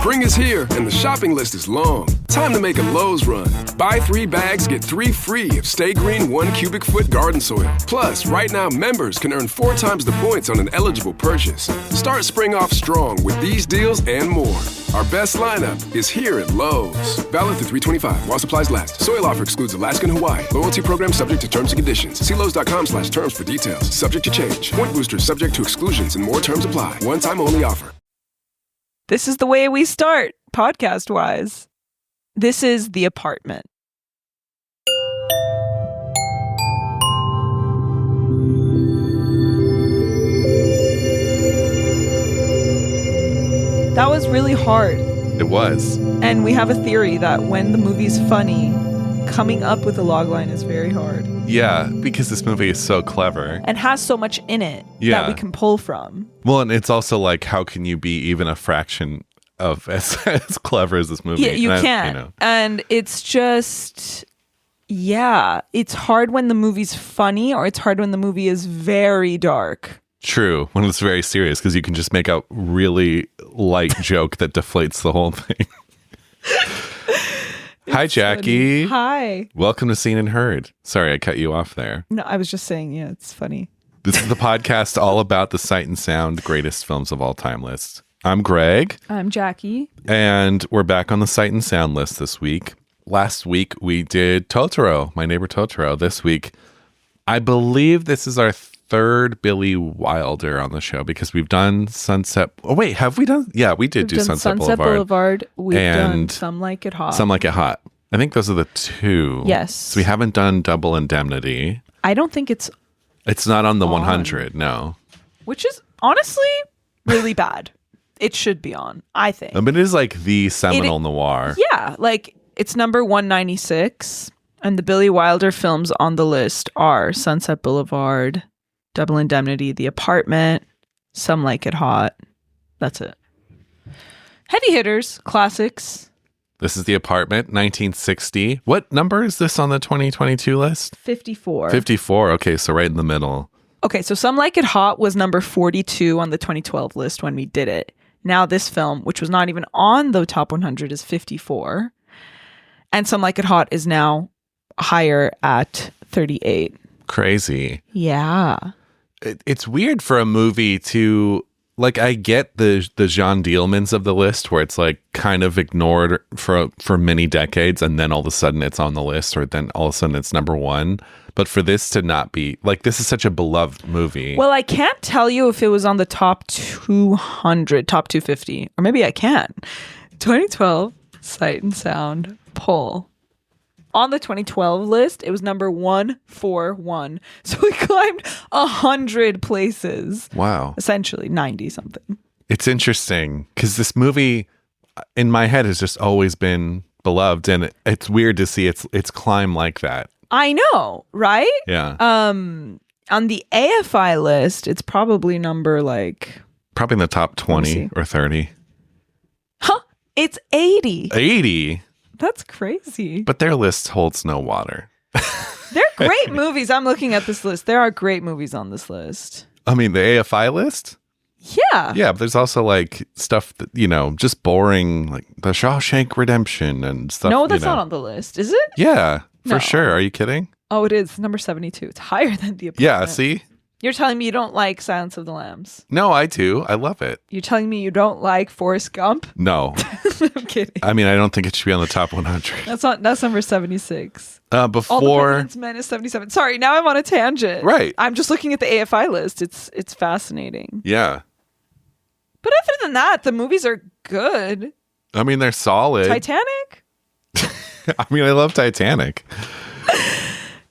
Spring is here, and the shopping list is long. Time to make a Lowe's run. Buy 3 bags, get 3 free of Stay Green 1 cubic foot garden soil. Plus, right now, members can earn 4 times the points on an eligible purchase. Start spring off strong with these deals and more. Our best lineup is here at Lowe's. Valid through 3/25 while supplies last. Soil offer excludes Alaska and Hawaii. Loyalty program subject to terms and conditions. See Lowe's.com/terms for details. Subject to change. Point boosters subject to exclusions and more terms apply. One-time only offer. This is the way we start, podcast-wise. This is The Apartment. That was really hard. It was. And we have a theory that when the movie's funny, coming up with a logline is very hard. Yeah, because this movie is so clever. And has so much in it that we can pull from. Well, and it's also like, how can you be even a fraction of as clever as this movie? Yeah, you can't. And it's just, it's hard when the movie's funny, or it's hard when the movie is very dark. True, when it's very serious, because you can just make a really light joke that deflates the whole thing. Hi, Jackie. Funny. Hi. Welcome to Seen and Heard. Sorry, I cut you off there. No, I was just saying, it's funny. This is the podcast all about the Sight and Sound greatest films of all time list. I'm Greg. I'm Jackie. And we're back on the Sight and Sound list this week. Last week, we did Totoro, My Neighbor Totoro. This week, I believe this is our third Billy Wilder on the show, because we've done Sunset. Oh, wait, have we done? Yeah, we did do Sunset Boulevard. We've done Some Like It Hot. Some Like It Hot. I think those are the 2. Yes. So we haven't done Double Indemnity. I don't think it's not on the 100, no. Which is honestly really bad. It should be on, I think. But it is like the seminal noir. Yeah, like it's number 196. And the Billy Wilder films on the list are Sunset Boulevard, Double Indemnity, The Apartment, Some Like It Hot. That's it. Heavy hitters, classics. This is The Apartment, 1960. What number is this on the 2022 list? 54. 54. Okay, so right in the middle. Okay, so Some Like It Hot was number 42 on the 2012 list when we did it. Now this film, which was not even on the top 100, is 54. And Some Like It Hot is now higher at 38. Crazy. Yeah. It's weird for a movie to, like, I get the Jean Dielmans of the list where it's like kind of ignored for many decades, and then all of a sudden it's on the list, or then all of a sudden it's number 1. But for this to not be, like, this is such a beloved movie. Well, I can't tell you if it was on the top 200, top 250, or maybe I can. 2012 Sight and Sound poll. On the 2012 list, it was number 141. So we climbed 100 places. Wow. Essentially 90 something. It's interesting because this movie in my head has just always been beloved, and it's weird to see its climb like that. I know, right? Yeah. On the AFI list, it's probably number probably in the top 20 or 30. Huh? It's 80. 80? That's crazy. But their list holds no water. They're great movies. I'm looking at this list. There are great movies on this list. I mean, the AFI list? Yeah. Yeah, but there's also like stuff that, just boring, like The Shawshank Redemption and stuff. No, that's not on the list, is it? Yeah, for sure. Are you kidding? Oh, it is. Number 72. It's higher than The Apartment. Yeah, see? You're telling me you don't like Silence of the Lambs? No, I do. I love it. You're telling me you don't like Forrest Gump? No. I'm kidding. I mean, I don't think it should be on the top 100. That's number 76. Before All the President's Men is 77. Sorry, now I'm on a tangent. Right. I'm just looking at the AFI list. It's fascinating. Yeah. But other than that, the movies are good. I mean, they're solid. Titanic? I mean, I love Titanic.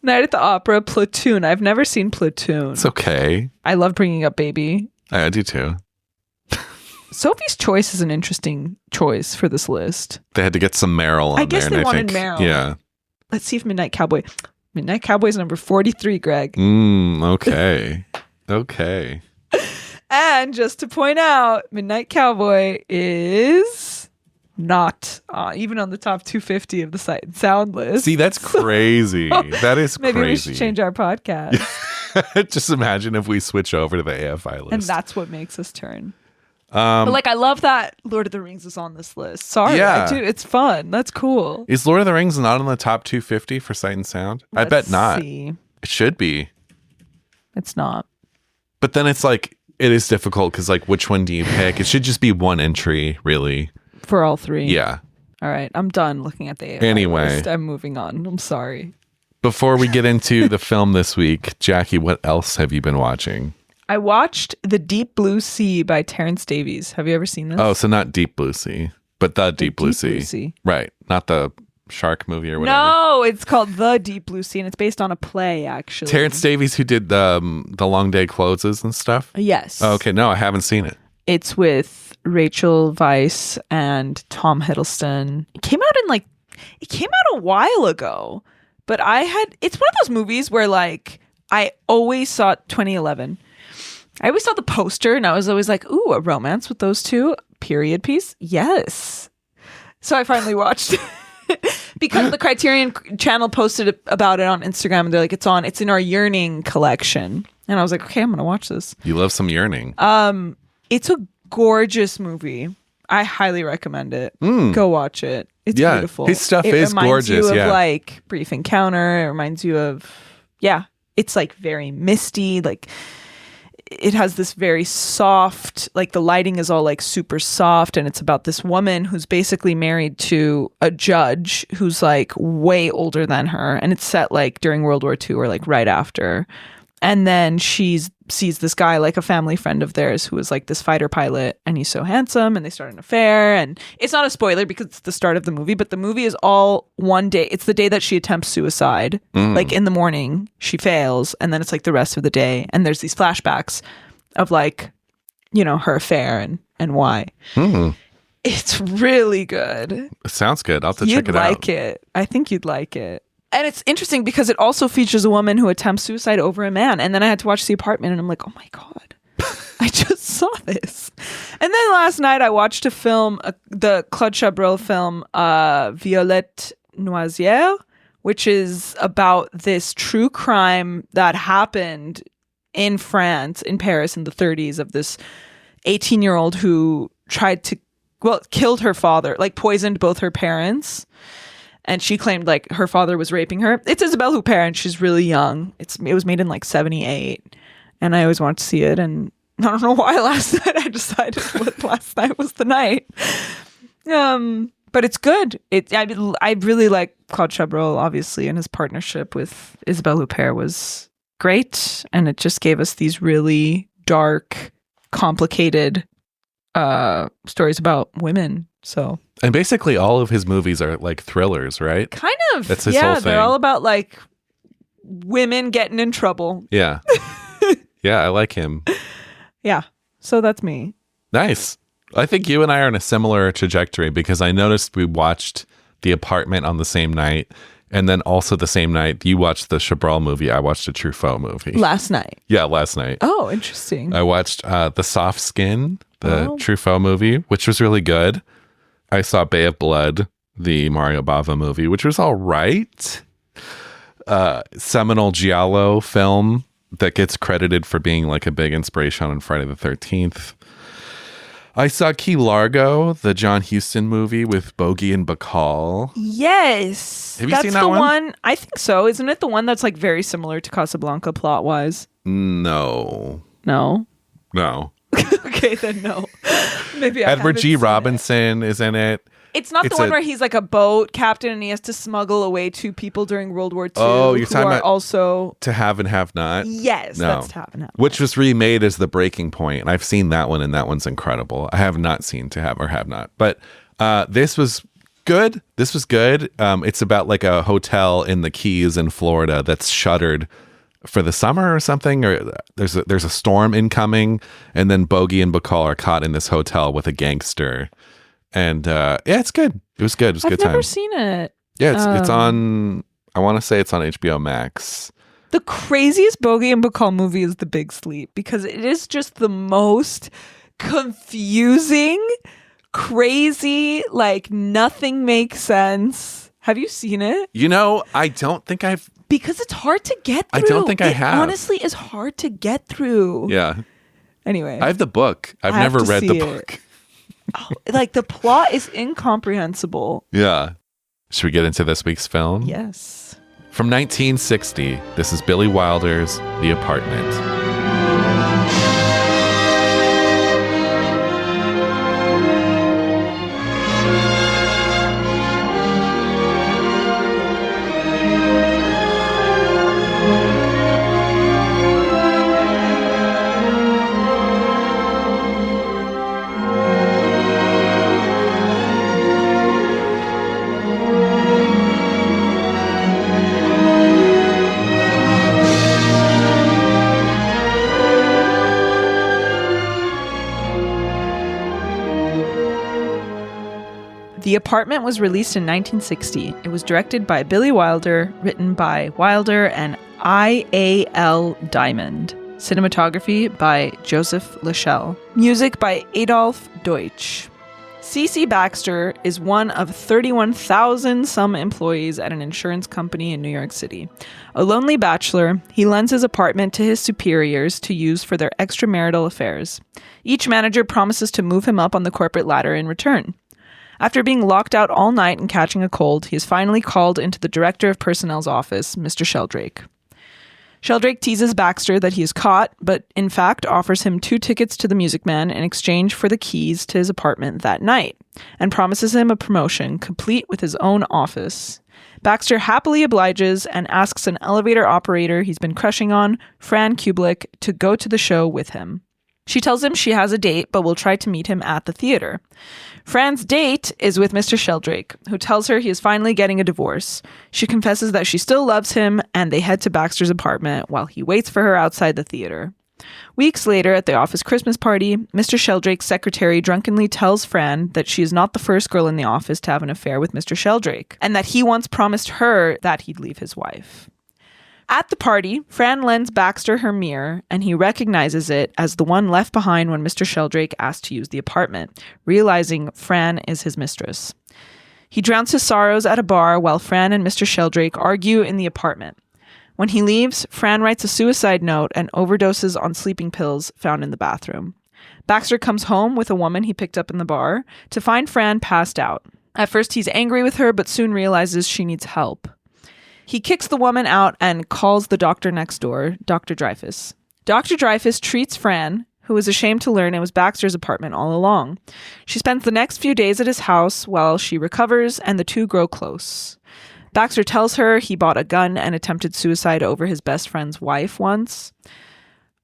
Night at the Opera, Platoon. I've never seen Platoon. It's okay. I love Bringing Up Baby. I do too. Sophie's Choice is an interesting choice for this list. They had to get some Meryl on there. I guess they wanted Meryl. Yeah. Let's see if Midnight Cowboy. Midnight Cowboy is number 43, Greg. Okay. Okay. And just to point out, Midnight Cowboy is not even on the top 250 of the Sight and Sound list. See, that's crazy. That is maybe crazy. Maybe we should change our podcast. Just imagine if we switch over to the AFI list. And that's what makes us turn. But like, I love that Lord of the Rings is on this list. Sorry, Yeah. I do. It's fun. That's cool. Is Lord of the Rings not on the top 250 for Sight and Sound? I bet not. See. It should be. It's not. But then it's like, it is difficult because like, which one do you pick? It should just be one entry, really. For all three. Yeah. All right. I'm done looking at the AFI Anyway. list. I'm moving on. I'm sorry. Before we get into the film this week, Jackie, what else have you been watching? I watched The Deep Blue Sea by Terrence Davies. Have you ever seen this? Oh, so not Deep Blue Sea, but the Deep Blue Sea. Sea. Right. Not the shark movie or whatever. No, it's called The Deep Blue Sea, and it's based on a play, actually. Terrence Davies, who did the Long Day Closes and stuff? Yes. Oh, okay. No, I haven't seen it. It's with Rachel Weisz and Tom Hiddleston. It came out a while ago, but it's one of those movies where like I always saw 2011. I always saw the poster and I was always like, ooh, a romance with those two, period piece. Yes. So I finally watched it because the Criterion channel posted about it on Instagram and they're like, it's in our Yearning collection. And I was like, okay, I'm going to watch this. You love some yearning. It's a gorgeous movie. I highly recommend it. Go watch it. It's beautiful. His stuff is gorgeous. It reminds you of yeah. like Brief Encounter. It reminds you of, it's like very misty. Like it has this very soft, like the lighting is all like super soft. And it's about this woman who's basically married to a judge who's like way older than her. And it's set like during World War II or like right after. And then she sees this guy, like a family friend of theirs, who is like this fighter pilot, and he's so handsome, and they start an affair. And it's not a spoiler because it's the start of the movie, but the movie is all one day. It's the day that she attempts suicide. Like in the morning, she fails, and then it's like the rest of the day. And there's these flashbacks of like, you know, her affair and why. It's really good. It sounds good. I'll have to check it You'd out. like it. I think you'd like it. And it's interesting because it also features a woman who attempts suicide over a man. And then I had to watch The Apartment and I'm like, oh my God, I just saw this. And then last night I watched a film, the Claude Chabrol film, Violette Noisière, which is about this true crime that happened in France, in Paris in the 30s, of this 18-year-old who killed her father, like poisoned both her parents. And she claimed like her father was raping her. It's Isabelle Huppert and she's really young. It was made in like 1978. And I always wanted to see it. And I don't know why last night I decided last night was the night. But it's good. I really like Claude Chabrol, obviously, and his partnership with Isabelle Huppert was great. And it just gave us these really dark, complicated stories about women. So, and basically all of his movies are like thrillers, right? Kind of. That's his whole thing. They're all about like women getting in trouble. Yeah. Yeah, I like him. Yeah. So that's me. Nice. I think you and I are on a similar trajectory because I noticed we watched The Apartment on the same night. And then also the same night, you watched the Chabrol movie. I watched a Truffaut movie. Last night. Yeah, last night. Oh, interesting. I watched The Soft Skin, the Truffaut movie, which was really good. I saw Bay of Blood, the Mario Bava movie, which was all right. Seminal Giallo film that gets credited for being like a big inspiration on Friday the 13th. I saw Key Largo, the John Huston movie with Bogey and Bacall. Yes. Have you seen that one? I think so. Isn't it the one that's like very similar to Casablanca plot-wise? No. No? No. Okay, then no. Maybe I Edward G. haven't seen Robinson is in it. It's not the one where he's like a boat captain and he has to smuggle away two people during World War II. Oh, you're talking about also To Have and Have Not? Yes, No. that's To Have and Have Not. Which was remade as The Breaking Point, and I've seen that one, and that one's incredible. I have not seen To Have or Have Not, but this was good. This was good. It's about like a hotel in the Keys in Florida that's shuttered for the summer or something, or there's a storm incoming, and then Bogey and Bacall are caught in this hotel with a gangster. And yeah, it's good. It was good. It was a good time. I've never seen it. Yeah, it's on. I want to say it's on HBO Max. The craziest Bogey and Bacall movie is The Big Sleep because it is just the most confusing, crazy, like nothing makes sense. Have you seen it? You know, I don't think I've. Because it's hard to get through. I don't think I have. Honestly, is hard to get through. Yeah. Anyway. I have the book. I've never read the book. Like, the plot is incomprehensible. Yeah. Should we get into this week's film? Yes. From 1960, this is Billy Wilder's The Apartment. The Apartment was released in 1960. It was directed by Billy Wilder, written by Wilder and I.A.L. Diamond. Cinematography by Joseph Lachelle. Music by Adolph Deutsch. C.C. Baxter is one of 31,000 some employees at an insurance company in New York City. A lonely bachelor, he lends his apartment to his superiors to use for their extramarital affairs. Each manager promises to move him up on the corporate ladder in return. After being locked out all night and catching a cold, he is finally called into the director of personnel's office, Mr. Sheldrake. Sheldrake teases Baxter that he is caught, but in fact offers him 2 tickets to the Music Man in exchange for the keys to his apartment that night, and promises him a promotion, complete with his own office. Baxter happily obliges and asks an elevator operator he's been crushing on, Fran Kubelik, to go to the show with him. She tells him she has a date, but will try to meet him at the theater. Fran's date is with Mr. Sheldrake, who tells her he is finally getting a divorce. She confesses that she still loves him, and they head to Baxter's apartment while he waits for her outside the theater. Weeks later, at the office Christmas party, Mr. Sheldrake's secretary drunkenly tells Fran that she is not the first girl in the office to have an affair with Mr. Sheldrake, and that he once promised her that he'd leave his wife. At the party, Fran lends Baxter her mirror, and he recognizes it as the one left behind when Mr. Sheldrake asked to use the apartment, realizing Fran is his mistress. He drowns his sorrows at a bar while Fran and Mr. Sheldrake argue in the apartment. When he leaves, Fran writes a suicide note and overdoses on sleeping pills found in the bathroom. Baxter comes home with a woman he picked up in the bar to find Fran passed out. At first, he's angry with her, but soon realizes she needs help. He kicks the woman out and calls the doctor next door, Dr. Dreyfus. Dr. Dreyfus treats Fran, who is ashamed to learn it was Baxter's apartment all along. She spends the next few days at his house while she recovers, and the two grow close. Baxter tells her he bought a gun and attempted suicide over his best friend's wife once.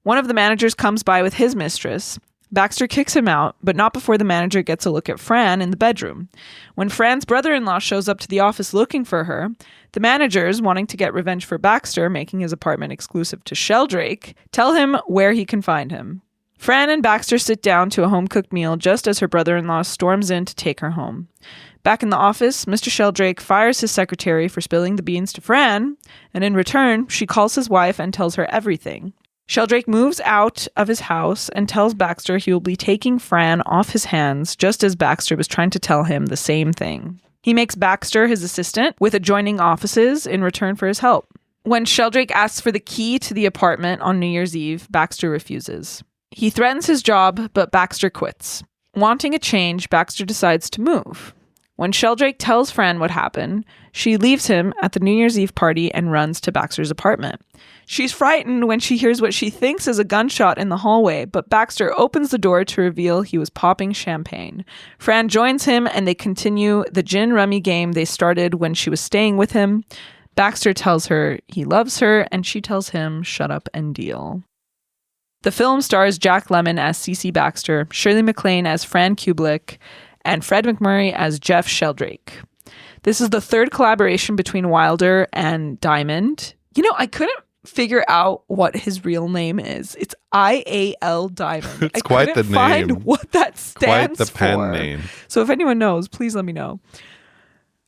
One of the managers comes by with his mistress. Baxter kicks him out, but not before the manager gets a look at Fran in the bedroom. When Fran's brother-in-law shows up to the office looking for her, the managers, wanting to get revenge for Baxter, making his apartment exclusive to Sheldrake, tell him where he can find him. Fran and Baxter sit down to a home-cooked meal just as her brother-in-law storms in to take her home. Back in the office, Mr. Sheldrake fires his secretary for spilling the beans to Fran, and in return, she calls his wife and tells her everything. Sheldrake moves out of his house and tells Baxter he will be taking Fran off his hands, just as Baxter was trying to tell him the same thing. He makes Baxter his assistant with adjoining offices in return for his help. When Sheldrake asks for the key to the apartment on New Year's Eve, Baxter refuses. He threatens his job, but Baxter quits. Wanting a change, Baxter decides to move. When Sheldrake tells Fran what happened, she leaves him at the New Year's Eve party and runs to Baxter's apartment. She's frightened when she hears what she thinks is a gunshot in the hallway, but Baxter opens the door to reveal he was popping champagne. Fran joins him and they continue the gin rummy game they started when she was staying with him. Baxter tells her he loves her and she tells him shut up and deal. The film stars Jack Lemmon as C.C. Baxter, Shirley MacLaine as Fran Kubelik, and Fred McMurray as Jeff Sheldrake. This is the third collaboration between Wilder and Diamond. You know, I couldn't figure out what his real name is. It's I.A.L. Diamond. It's quite the name. I couldn't find what that stands for. Quite the pen for. name. So if anyone knows, please let me know.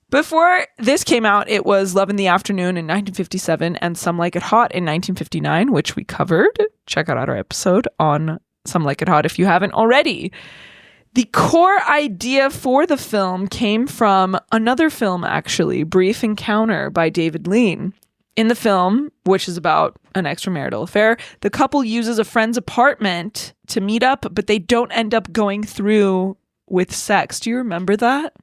Before this came out, it was Love in the Afternoon in 1957 and Some Like It Hot in 1959, which we covered. Check out our episode on Some Like It Hot if you haven't already. The core idea for the film came from another film, actually, Brief Encounter by David Lean. In the film, which is about an extramarital affair, the couple uses a friend's apartment to meet up, but they don't end up going through with sex. Do you remember that?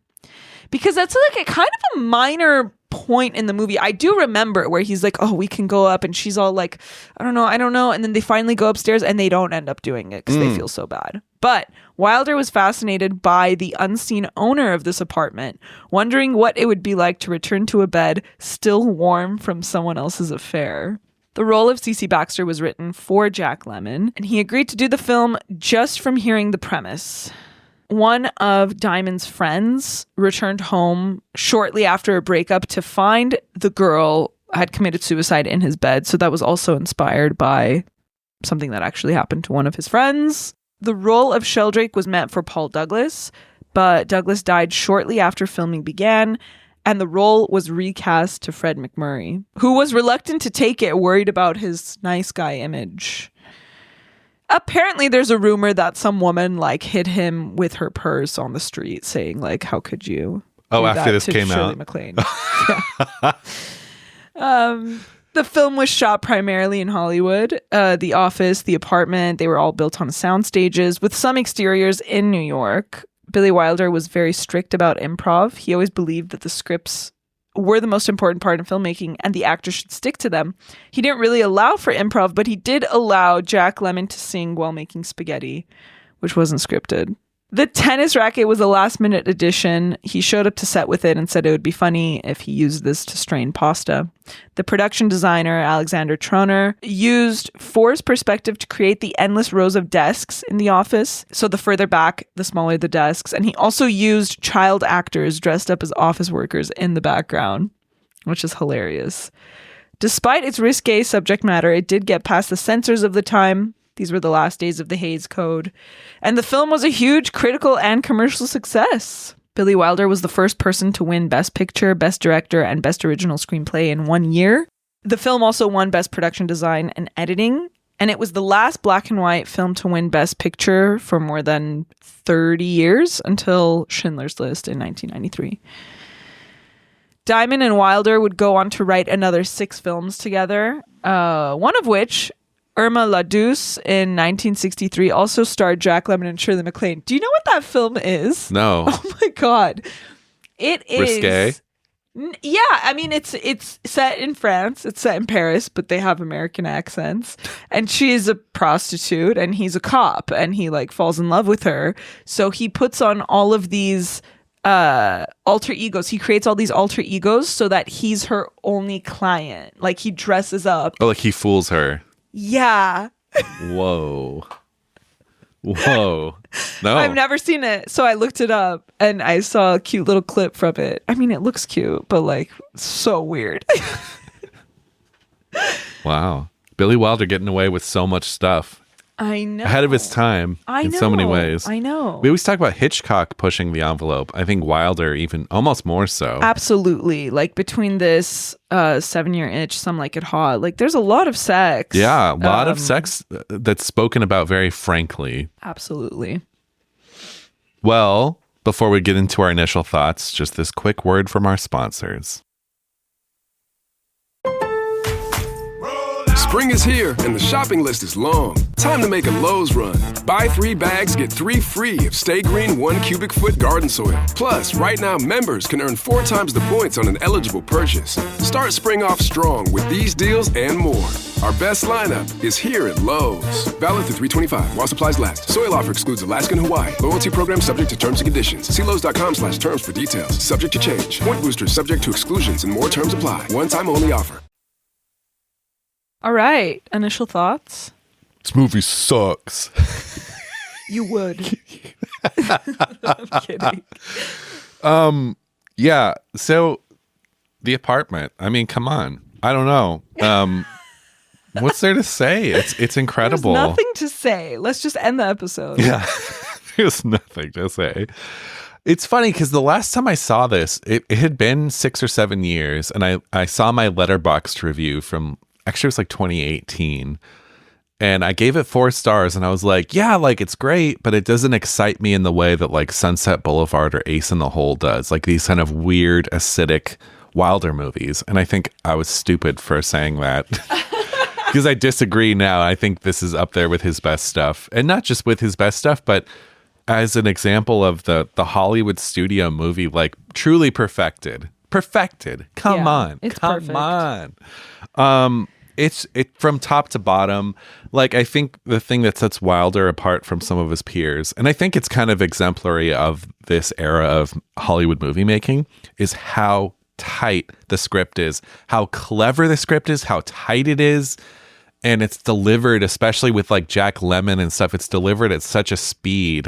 Because that's like a kind of a minor point in the movie. I do remember where he's like, oh, we can go up, and she's all like, I don't know. And then they finally go upstairs and they don't end up doing it because they feel so bad. But Wilder was fascinated by the unseen owner of this apartment, wondering what it would be like to return to a bed still warm from someone else's affair. The role of C.C. Baxter was written for Jack Lemmon, and he agreed to do the film just from hearing the premise. One of Diamond's friends returned home shortly after a breakup to find the girl had committed suicide in his bed. So that was also inspired by something that actually happened to one of his friends. The role of Sheldrake was meant for Paul Douglas, but Douglas died shortly after filming began, and the role was recast to Fred McMurray, who was reluctant to take it, worried about his nice guy image. Apparently, there's a rumor that some woman like hit him with her purse on the street, saying like, "How could you?" Oh, after this came Shirley out, MacLaine. The film was shot primarily in Hollywood. The office, the apartment, they were all built on sound stages with some exteriors in New York. Billy Wilder was very strict about improv. He always believed that the scripts were the most important part in filmmaking and the actors should stick to them. He didn't really allow for improv, but he did allow Jack Lemmon to sing while making spaghetti, which wasn't scripted. The tennis racket was a last-minute addition. He showed up to set with it and said it would be funny if he used this to strain pasta. The production designer, Alexander Troner, used forced perspective to create the endless rows of desks in the office. So the further back, the smaller the desks. And he also used child actors dressed up as office workers in the background, which is hilarious. Despite its risque subject matter, it did get past the censors of the time. These were the last days of the Hays Code. And the film was a huge critical and commercial success. Billy Wilder was the first person to win Best Picture, Best Director, and Best Original Screenplay in 1 year. The film also won Best Production Design and Editing. And it was the last black and white film to win Best Picture for more than 30 years until Schindler's List in 1993. Diamond and Wilder would go on to write another 6 films together, one of which, Irma La Douce in 1963, also starred Jack Lemmon and Shirley MacLaine. Do you know what that film is? No. Oh my God. It is. Risque? Yeah, I mean, it's set in France. It's set in Paris, but they have American accents. And she is a prostitute and he's a cop and he like falls in love with her. So he puts on all of these alter egos. He creates all these alter egos so that he's her only client. Like he dresses up. Oh, like he fools her. Yeah. Whoa. No. I've never seen it. So I looked it up and I saw a cute little clip from it. I mean, it looks cute, but like so weird. Wow. Billy Wilder getting away with so much stuff. I know. Ahead of his time in so many ways. I know. We always talk about Hitchcock pushing the envelope. I think Wilder even almost more so. Absolutely. Like between this 7-Year Itch, Some Like It Hot, like there's a lot of sex. Yeah, a lot of sex that's spoken about very frankly. Absolutely. Well, before we get into our initial thoughts, just this quick word from our sponsors. Spring is here and the shopping list is long. Time to make a Lowe's run. Buy 3 bags, get 3 free of Stay Green 1 cubic foot garden soil. Plus, right now members can earn 4 times the points on an eligible purchase. Start spring off strong with these deals and more. Our best lineup is here at Lowe's. Valid through 3/25 while supplies last. Soil offer excludes Alaska and Hawaii. Loyalty program subject to terms and conditions. See Lowe's.com/terms for details. Subject to change. Point boosters subject to exclusions and more terms apply. One time only offer. All right. Initial thoughts? This movie sucks. You would. I'm kidding. Yeah. So the apartment. I mean, come on. I don't know. What's there to say? It's incredible. There's nothing to say. Let's just end the episode. Yeah. There's nothing to say. It's funny because the last time I saw this, it had been 6 or 7 years, and I saw my Letterboxd review from, actually it was like 2018, and I gave it 4 stars, and I was like, yeah, like it's great, but it doesn't excite me in the way that like Sunset Boulevard or Ace in the Hole does, like these kind of weird, acidic, Wilder movies. And I think I was stupid for saying that. Because I disagree now. I think this is up there with his best stuff. And not just with his best stuff, but as an example of the Hollywood studio movie, like truly perfected. Come on. It's Come perfect. on. It's from top to bottom. Like, I think the thing that sets Wilder apart from some of his peers, and I think it's kind of exemplary of this era of Hollywood movie making, is how tight the script is, how clever the script is, how tight it is. And it's delivered, especially with like Jack Lemmon and stuff, it's delivered at such a speed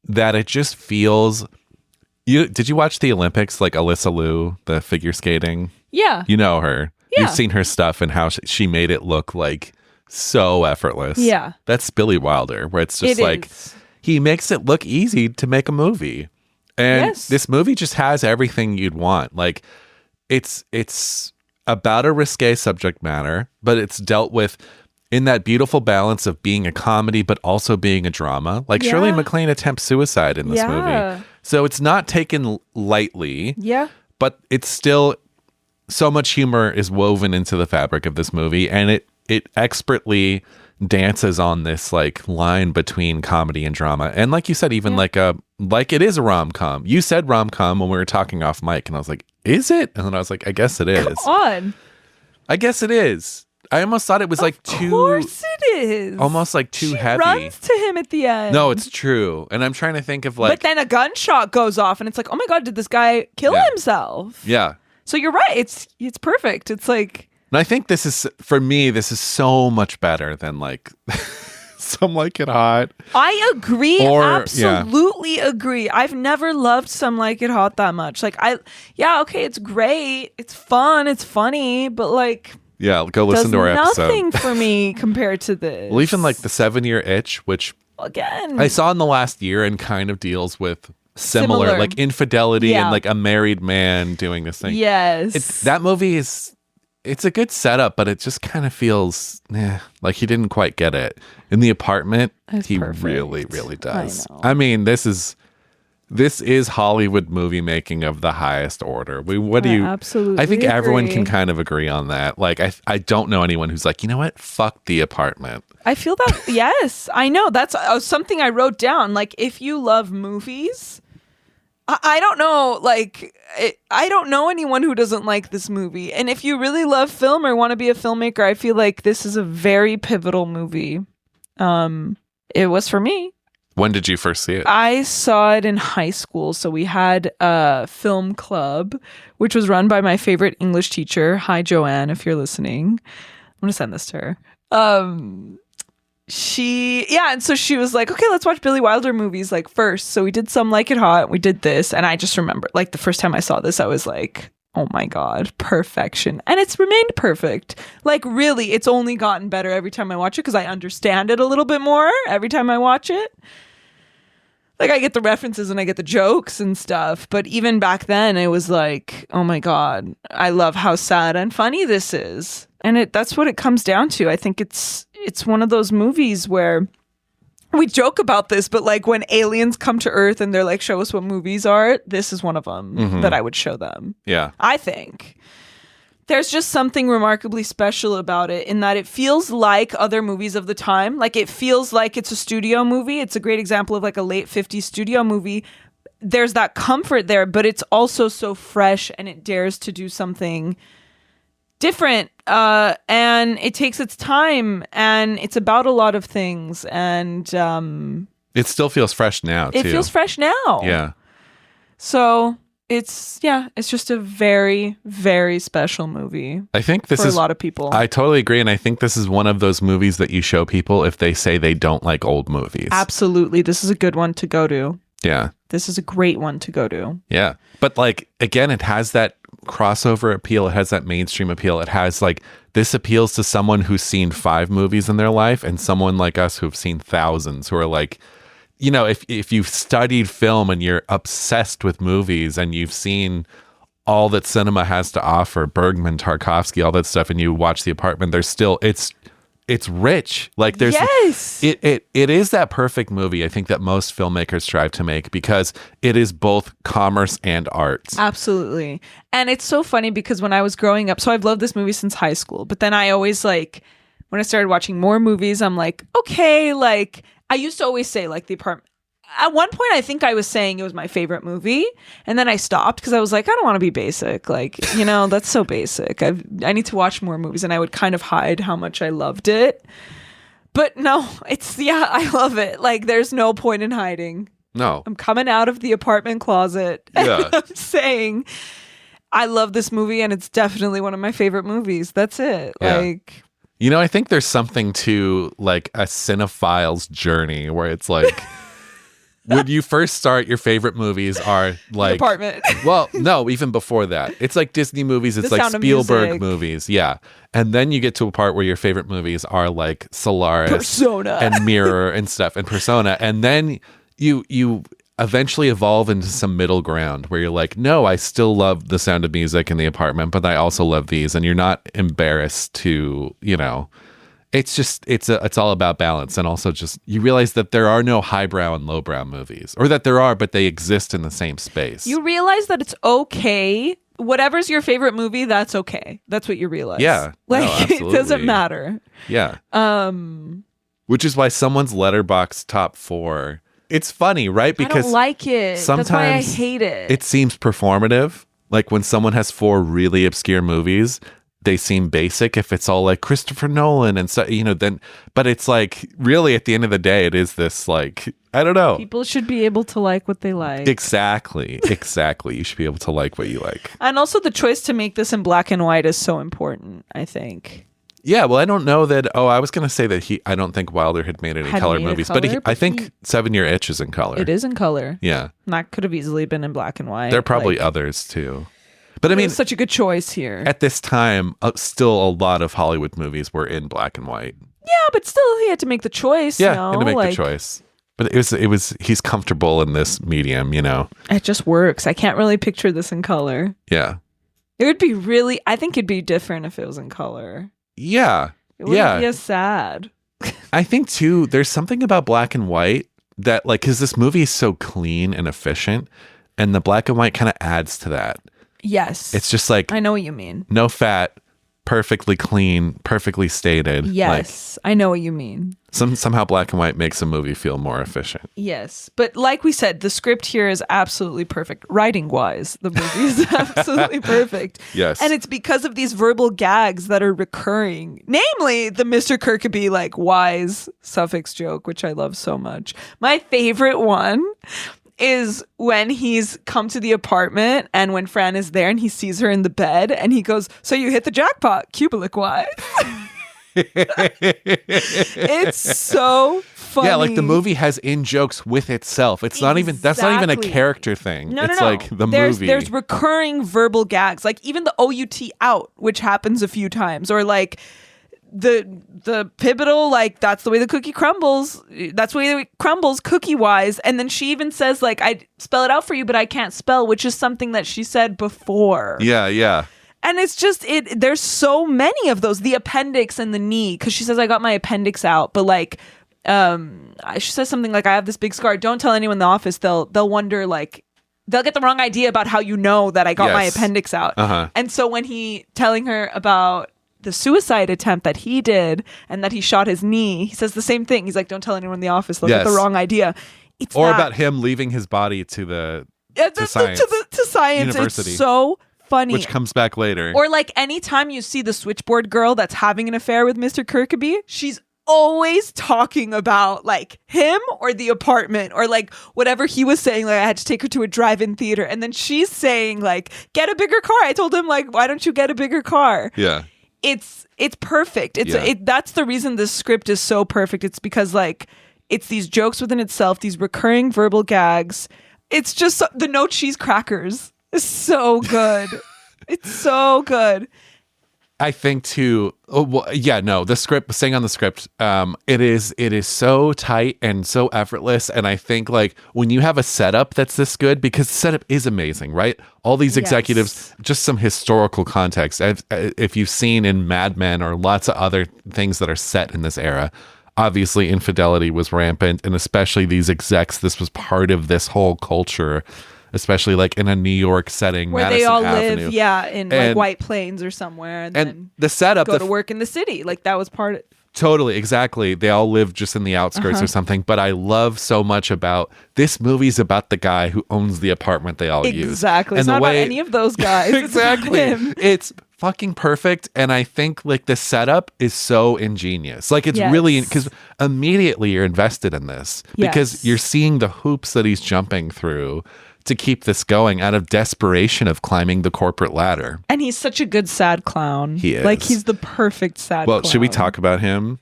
that it just feels... Did you watch the Olympics, like Alyssa Liu, the figure skating? Yeah. You know her. Yeah. You've seen her stuff and how she made it look like so effortless. Yeah. That's Billy Wilder, where it's just It is. he makes it look easy to make a movie. And this movie just has everything you'd want. Like, it's about a risque subject matter, but it's dealt with in that beautiful balance of being a comedy, but also being a drama. Like Shirley MacLaine attempts suicide in this movie. So it's not taken lightly. Yeah. But it's still, so much humor is woven into the fabric of this movie, and it expertly dances on this like line between comedy and drama. And like you said, even like it is a rom-com. You said rom-com when we were talking off mic, and I was like, is it? And then I was like, I guess it is. Come on. I guess it is. I almost thought it was like too... Of course it is. Almost like too heavy. Runs to him at the end. No, it's true. And I'm trying to think of like... But then a gunshot goes off and it's like, oh my God, did this guy kill himself? Yeah. So you're right. It's perfect. It's like... And I think this is, for me, this is so much better than like... Some Like It Hot. I agree. Or, absolutely agree. I've never loved Some Like It Hot that much. Like, okay, it's great. It's fun. It's funny. But like... Yeah, go listen to our episode. Nothing for me compared to this. Well, even like the 7-Year Itch, which again I saw in the last year and kind of deals with similar. Like infidelity and like a married man doing this thing. Yes. That movie it's a good setup, but it just kind of feels like he didn't quite get it. In The Apartment, he perfect. really, really does. I know. I mean, this is Hollywood movie making of the highest order. Absolutely I think everyone agree. can kind of agree on that. Like, I don't know anyone who's like, you know what? Fuck The Apartment. I feel that. Yes, I know. That's something I wrote down. Like, if you love movies, I don't know. Like, I don't know anyone who doesn't like this movie. And if you really love film or want to be a filmmaker, I feel like this is a very pivotal movie. It was for me. When did you first see it? I saw it in high school. So we had a film club, which was run by my favorite English teacher. Hi, Joanne, if you're listening. I'm going to send this to her. And so she was like, okay, let's watch Billy Wilder movies like first. So we did Some Like It Hot. We did this. And I just remember like the first time I saw this, I was like, oh my God, perfection. And it's remained perfect. Like really, it's only gotten better every time I watch it because I understand it a little bit more every time I watch it. Like, I get the references and I get the jokes and stuff. But even back then, it was like, oh my God, I love how sad and funny this is. And that's what it comes down to. I think it's one of those movies where we joke about this, but like when aliens come to Earth and they're like, show us what movies are, this is one of them that I would show them. Yeah. I think. There's just something remarkably special about it in that it feels like other movies of the time. Like it feels like it's a studio movie. It's a great example of like a late 50s studio movie. There's that comfort there, but it's also so fresh and it dares to do something different. And it takes its time and it's about a lot of things. And it still feels fresh now, too. It feels fresh now. Yeah. So... It's just a very, very special movie. I think this for is a lot of people. I totally agree. And I think this is one of those movies that you show people if they say they don't like old movies. Absolutely. This is a good one to go to. Yeah. This is a great one to go to. Yeah. But like, again, it has that crossover appeal. It has that mainstream appeal. It has like, this appeals to someone who's seen 5 movies in their life and someone like us who've seen thousands, who are like, you know, if you've studied film and you're obsessed with movies and you've seen all that cinema has to offer, Bergman, Tarkovsky, all that stuff, and you watch The Apartment, there's still, it's it's rich. Like there's Yes. it is that perfect movie I think that most filmmakers strive to make because it is both commerce and art. Absolutely. And it's so funny because when I was growing up, so I've loved this movie since high school, but then I always like, when I started watching more movies, I'm like, okay, like I used to always say like The Apartment. At one point, I think I was saying it was my favorite movie, and then I stopped because I was like, I don't want to be basic. Like, that's so basic. I need to watch more movies, and I would kind of hide how much I loved it. But no, I love it. Like, there's no point in hiding. No. I'm coming out of the apartment closet, and I'm saying I love this movie, and it's definitely one of my favorite movies. That's it. Yeah. Like, I think there's something to like a cinephile's journey where it's like. When you first start, your favorite movies are like... The Apartment. Well, no, even before that. It's like Disney movies. It's The like Sound of Spielberg Music. movies. Yeah. And then you get to a part where your favorite movies are like Solaris. Persona. And Mirror and stuff and Persona. And then you eventually evolve into some middle ground where you're like, no, I still love The Sound of Music and The Apartment, but I also love these. And you're not embarrassed to, It's just it's all about balance, and also just you realize that there are no highbrow and lowbrow movies, or that there are, but they exist in the same space. You realize that it's okay. Whatever's your favorite movie, that's okay. That's what you realize. Yeah, like no, it doesn't absolutely. matter. Yeah. Which is why someone's Letterboxd top 4. It's funny, right? I don't like it. That's why I sometimes hate it. It seems performative. Like when someone has 4 really obscure movies, they seem basic if it's all like Christopher Nolan and so then, but it's like really at the end of the day, it is this like, I don't know. People should be able to like what they like. Exactly. You should be able to like what you like. And also the choice to make this in black and white is so important, I think. Yeah, well, I don't know that. Oh, I was going to say that I don't think Wilder had made any color movies, but I think 7 Year Itch is in color. It is in color. Yeah. And that could have easily been in black and white. There are probably others too. But I mean, such a good choice here. At this time, still a lot of Hollywood movies were in black and white. Yeah, but still, he had to make the choice. Yeah, he had to make the choice. But it was. He's comfortable in this medium, It just works. I can't really picture this in color. Yeah. It would be really. I think it'd be different if it was in color. Yeah. It wouldn't be as sad. I think too. There's something about black and white that, like, because this movie is so clean and efficient, and the black and white kind of adds to that. Yes. It's just like, I know what you mean. No fat, perfectly clean, perfectly stated. Yes, I know what you mean. Somehow black and white makes a movie feel more efficient. Yes. But like we said, the script here is absolutely perfect. Writing wise, the movie is absolutely perfect. Yes. And it's because of these verbal gags that are recurring. Namely, the Mr. Kirkby like wise suffix joke, which I love so much. My favorite one is when he's come to the apartment and when Fran is there and he sees her in the bed and he goes, so you hit the jackpot, Kubelik-wise. It's so funny. Yeah, like the movie has in-jokes with itself. It's not even, that's not even a character thing. No, it's no. like the movie. There's recurring verbal gags, like even the OUT out, which happens a few times, or like the pivotal, like that's the way the cookie crumbles, that's the way it crumbles cookie wise. And then she even says like, I spell it out for you but I can't spell, which is something that she said before. Yeah And it's just there's so many of those, the appendix and the knee, because she says I got my appendix out, but like she says something like I have this big scar, don't tell anyone in the office, they'll wonder, like they'll get the wrong idea about how you know that I got my appendix out. And so when he telling her about the suicide attempt that he did and that he shot his knee, he says the same thing. He's like, don't tell anyone in the office, they'll get the wrong idea. Or about him leaving his body to science. To science. University. It's so funny. Which comes back later. Or like anytime you see the switchboard girl that's having an affair with Mr. Kirkby, she's always talking about like him or the apartment or like whatever he was saying, like I had to take her to a drive-in theater, and then she's saying like, get a bigger car. I told him like, why don't you get a bigger car? Yeah. It's perfect. That's the reason this script is so perfect. It's because like it's these jokes within itself, these recurring verbal gags. It's just the no cheese crackers is so good. It's so good. I think too. Oh, well, yeah, no, the script, staying on the script, it is so tight and so effortless. And I think like when you have a setup that's this good, because the setup is amazing, right? All these executives, just some historical context. If you've seen in Mad Men or lots of other things that are set in this era, obviously infidelity was rampant, and especially these execs, this was part of this whole culture. Especially like in a New York setting, where Madison they all Avenue. live, in like White Plains or somewhere, and then the setup, go to work in the city. Like that was part of. Totally, exactly. They all live just in the outskirts or something. But I love so much about this movie's about the guy who owns the apartment they all use. Exactly. It's And not about any of those guys. exactly. It's about him. It's fucking perfect. And I think like the setup is so ingenious. Like it's really, because immediately you're invested in this because you're seeing the hoops that he's jumping through to keep this going out of desperation of climbing the corporate ladder. And he's such a good sad clown. He is. Like he's the perfect sad clown. Well, should we talk about him?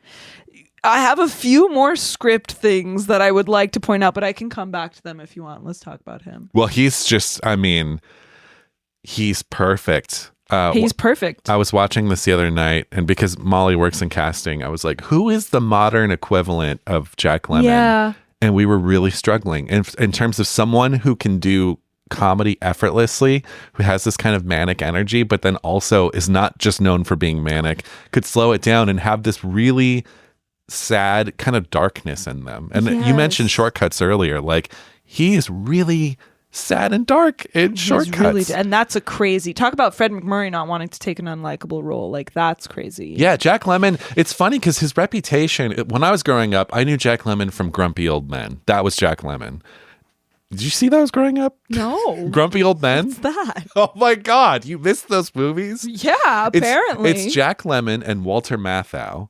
I have a few more script things that I would like to point out, but I can come back to them if you want. Let's talk about him. Well, he's just, I mean, he's perfect. He's perfect. I was watching this the other night, and because Molly works in casting, I was like, who is the modern equivalent of Jack Lemmon? Yeah. And we were really struggling in terms of someone who can do comedy effortlessly, who has this kind of manic energy, but then also is not just known for being manic, could slow it down and have this really sad kind of darkness in them. And you mentioned Shortcuts earlier. Like, he is really sad and dark in Shortcuts. Really, and that's a crazy talk about Fred McMurray not wanting to take an unlikable role. Like that's crazy. Yeah, Jack Lemmon. It's funny because his reputation, when I was growing up, I knew Jack Lemmon from Grumpy Old Men. That was Jack Lemmon. Did you see those growing up? No. Grumpy Old Men? What's that? Oh my God, you missed those movies? Yeah, apparently. It's Jack Lemmon and Walter Matthau,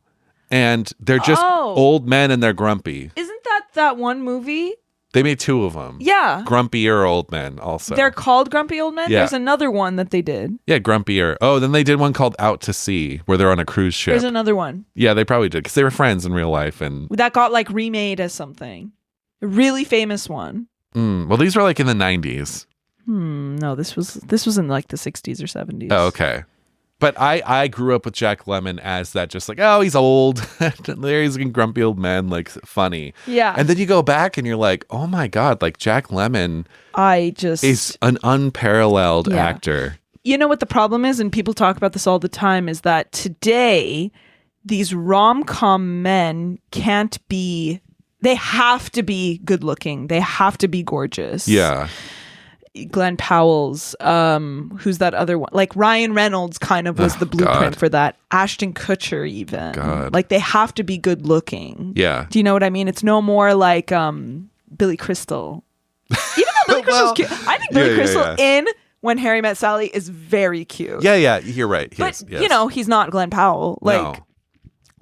and they're just old men and they're grumpy. Isn't that one movie? They made two of them. Yeah. Grumpier Old Men also. They're called Grumpy Old Men? Yeah. There's another one that they did. Yeah, Grumpier. Oh, then they did one called Out to Sea, where they're on a cruise ship. There's another one. Yeah, they probably did, because they were friends in real life. And that got like remade as something. A really famous one. Well, these were like in the 90s. No, this was in like the 60s or 70s. Oh, okay. But I grew up with Jack Lemmon as that, just like, oh, he's old. There he's a grumpy old man, like funny. Yeah. And then you go back and you're like, oh my God, like Jack Lemmon is an unparalleled actor. You know what the problem is, and people talk about this all the time, is that today these rom-com men they have to be good looking. They have to be gorgeous. Yeah. Glenn Powell's, who's that other one? Like Ryan Reynolds kind of was the blueprint for that. Ashton Kutcher even. God. Like they have to be good looking. Yeah. Do you know what I mean? It's no more like Billy Crystal. Even though Billy Crystal's cute. I think Billy Crystal in When Harry Met Sally is very cute. Yeah, you're right. But, you know, he's not Glenn Powell. Like,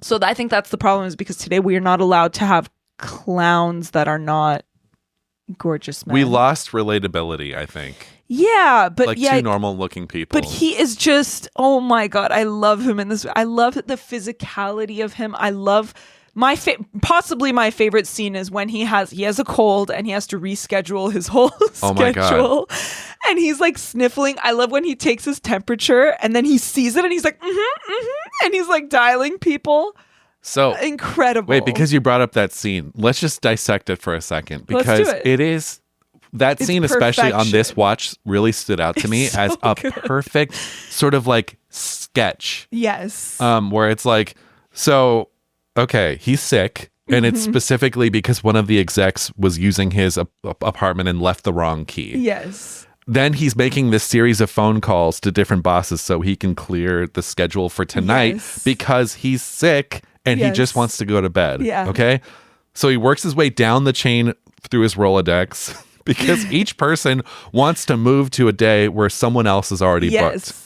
so I think that's the problem, is because today we are not allowed to have clowns that are not gorgeous men. We lost relatability, I think. Yeah, but like two normal looking people. But he is just, oh my God, I love him in this. I love the physicality of him. I love possibly my favorite scene is when he has a cold and he has to reschedule his whole schedule. And he's like sniffling. I love when he takes his temperature and then he sees it and he's like, and he's like dialing people. So incredible. Wait, because you brought up that scene, let's just dissect it for a second, because it's scene, especially on this watch, really stood out to me as a perfect sort of like sketch. Yes. Where it's like, so, okay, he's sick. And it's specifically because one of the execs was using his apartment and left the wrong key. Yes. Then he's making this series of phone calls to different bosses so he can clear the schedule for tonight because he's sick and he just wants to go to bed. Yeah. Okay. So he works his way down the chain through his Rolodex because each person wants to move to a day where someone else is already booked.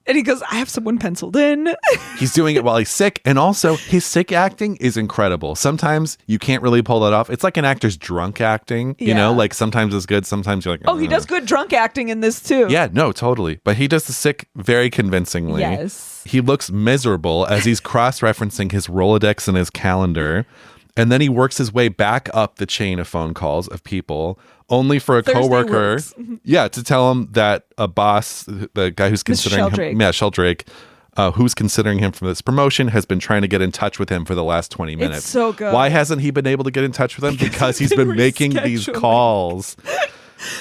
And he goes, I have someone penciled in. He's doing it while he's sick. And also his sick acting is incredible. Sometimes you can't really pull that off. It's like an actor's drunk acting, you know, like sometimes it's good. Sometimes you're like, oh, he does good drunk acting in this too. Yeah, no, totally. But he does the sick very convincingly. Yes. He looks miserable as he's cross-referencing his Rolodex and his calendar. And then he works his way back up the chain of phone calls of people, only for a coworker, to tell him that a boss, the guy who's considering him, Sheldrake, who's considering him for this promotion, has been trying to get in touch with him for the last 20 minutes. It's so good. Why hasn't he been able to get in touch with him? Because he's been making these calls.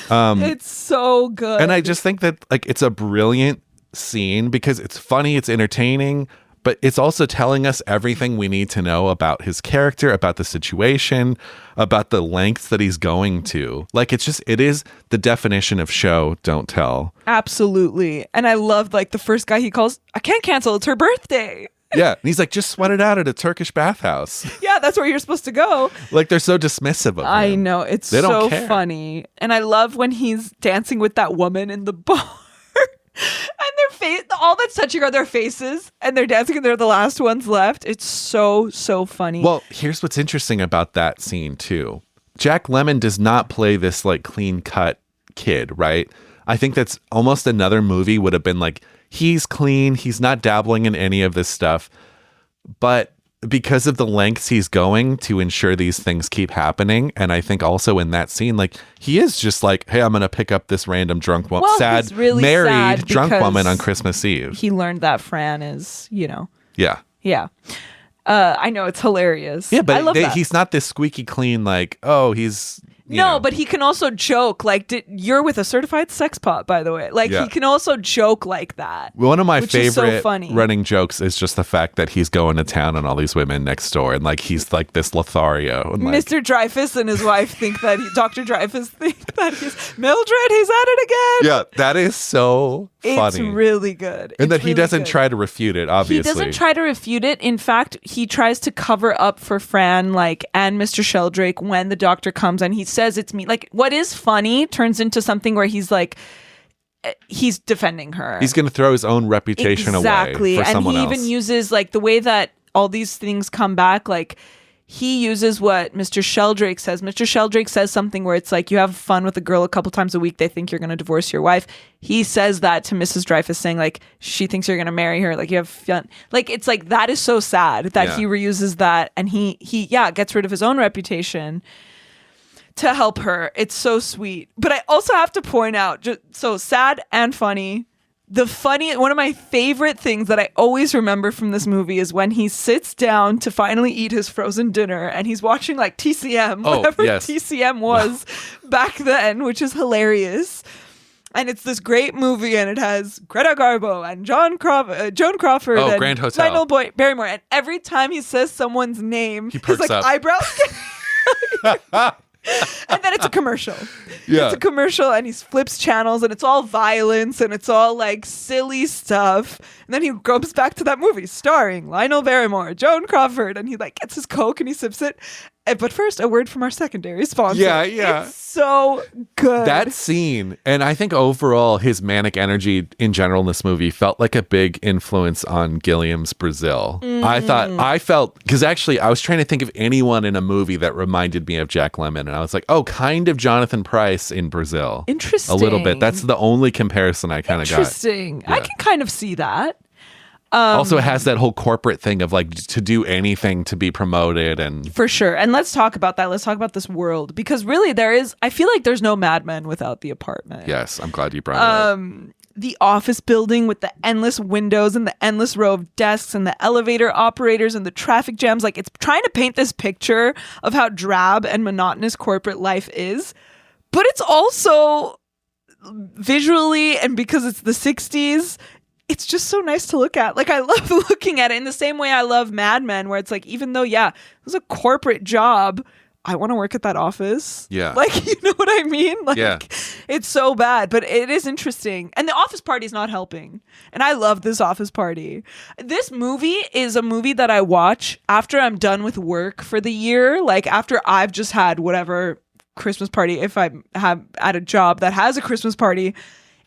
It's so good. And I just think that like it's a brilliant scene because it's funny, it's entertaining, but it's also telling us everything we need to know about his character, about the situation, about the lengths that he's going to. Like it is the definition of show, don't tell. Absolutely. And I love like the first guy he calls, I can't cancel, it's her birthday. Yeah. And he's like, just sweat it out at a Turkish bathhouse. Yeah, that's where you're supposed to go. Like they're so dismissive of him. I know. It's They don't so care. funny. And I love when he's dancing with that woman in the bar. And their face, all that's touching are their faces, and they're dancing, and they're the last ones left. It's so funny. Well, here's what's interesting about that scene too. Jack Lemmon does not play this like clean cut kid, right? I think that's almost another movie would have been like, he's clean, he's not dabbling in any of this stuff, but because of the lengths he's going to ensure these things keep happening, and I think also in that scene, like he is just like, hey, I'm gonna pick up this random drunk woman, he's really married sad drunk because woman on Christmas Eve. he learned that Fran is, Yeah. yeah. I know, it's hilarious. Yeah, I but love that. he's not this squeaky clean, like, oh, he's you know. But he can also joke like, you're with a certified sex pot, by the way. Like Yeah. he can also joke like that. One of my which is so favorite funny. running jokes is just the fact that he's going to town on all these women next door, and like he's like this Lothario. And, like, Mr. Dreyfus and his wife think that Dr. Dreyfus think that he's Mildred. He's at it again. yeah, that is so funny. It's really good. and It's that he really doesn't good. try to refute it. Obviously, He doesn't try to refute it. In fact, he tries to cover up for Fran, like, and Mr. Sheldrake when the doctor comes and he says it's me. Like, what is funny turns into something where he's like, he's defending her. He's going to throw his own reputation Exactly. away for And someone he else. even uses like the way that all these things come back, like he uses what Mr. Sheldrake says. Mr. Sheldrake says something where it's like, you have fun with a girl a couple times a week, they think you're going to divorce your wife. He says that to Mrs. Dreyfus, saying like, she thinks you're going to marry her, like you have fun. Like it's like, that is so sad that he reuses that, and he gets rid of his own reputation to help her. It's so sweet. But I also have to point out, just so sad and funny, one of my favorite things that I always remember from this movie is when he sits down to finally eat his frozen dinner and he's watching like TCM, whatever TCM was back then, which is hilarious. And it's this great movie, and it has Greta Garbo and Joan Crawford and Grand Hotel. Lionel Barrymore. And every time he says someone's name, He his perks like up. eyebrows. And then it's a commercial. Yeah. It's a commercial, and he flips channels, and it's all violence, and it's all like silly stuff. And then he goes back to that movie starring Lionel Barrymore, Joan Crawford, and he like gets his Coke and he sips it. But first, a word from our secondary sponsor. Yeah. It's so good. That scene, and I think overall his manic energy in general in this movie felt like a big influence on Gilliam's Brazil. I felt, because actually I was trying to think of anyone in a movie that reminded me of Jack Lemmon, and I was like, oh, kind of Jonathan Pryce in Brazil. Interesting. A little bit. That's the only comparison I kind of got. Interesting. I can kind of see that. Also, it has that whole corporate thing of like to do anything to be promoted, and For sure. And let's talk about that. Let's talk about this world, because really I feel like there's no Mad Men without the apartment. yes, I'm glad you brought it up. The office building with the endless windows and the endless row of desks and the elevator operators and the traffic jams. Like, it's trying to paint this picture of how drab and monotonous corporate life is. But it's also visually, and because it's the 60s, it's just so nice to look at. Like, I love looking at it in the same way I love Mad Men, where it's like, even though, it was a corporate job, I want to work at that office. Yeah. Like, you know what I mean? Like, Yeah. it's so bad, but it is interesting. And the office party is not helping. And I love this office party. This movie is a movie that I watch after I'm done with work for the year. Like, after I've just had whatever Christmas party, if I have at a job that has a Christmas party.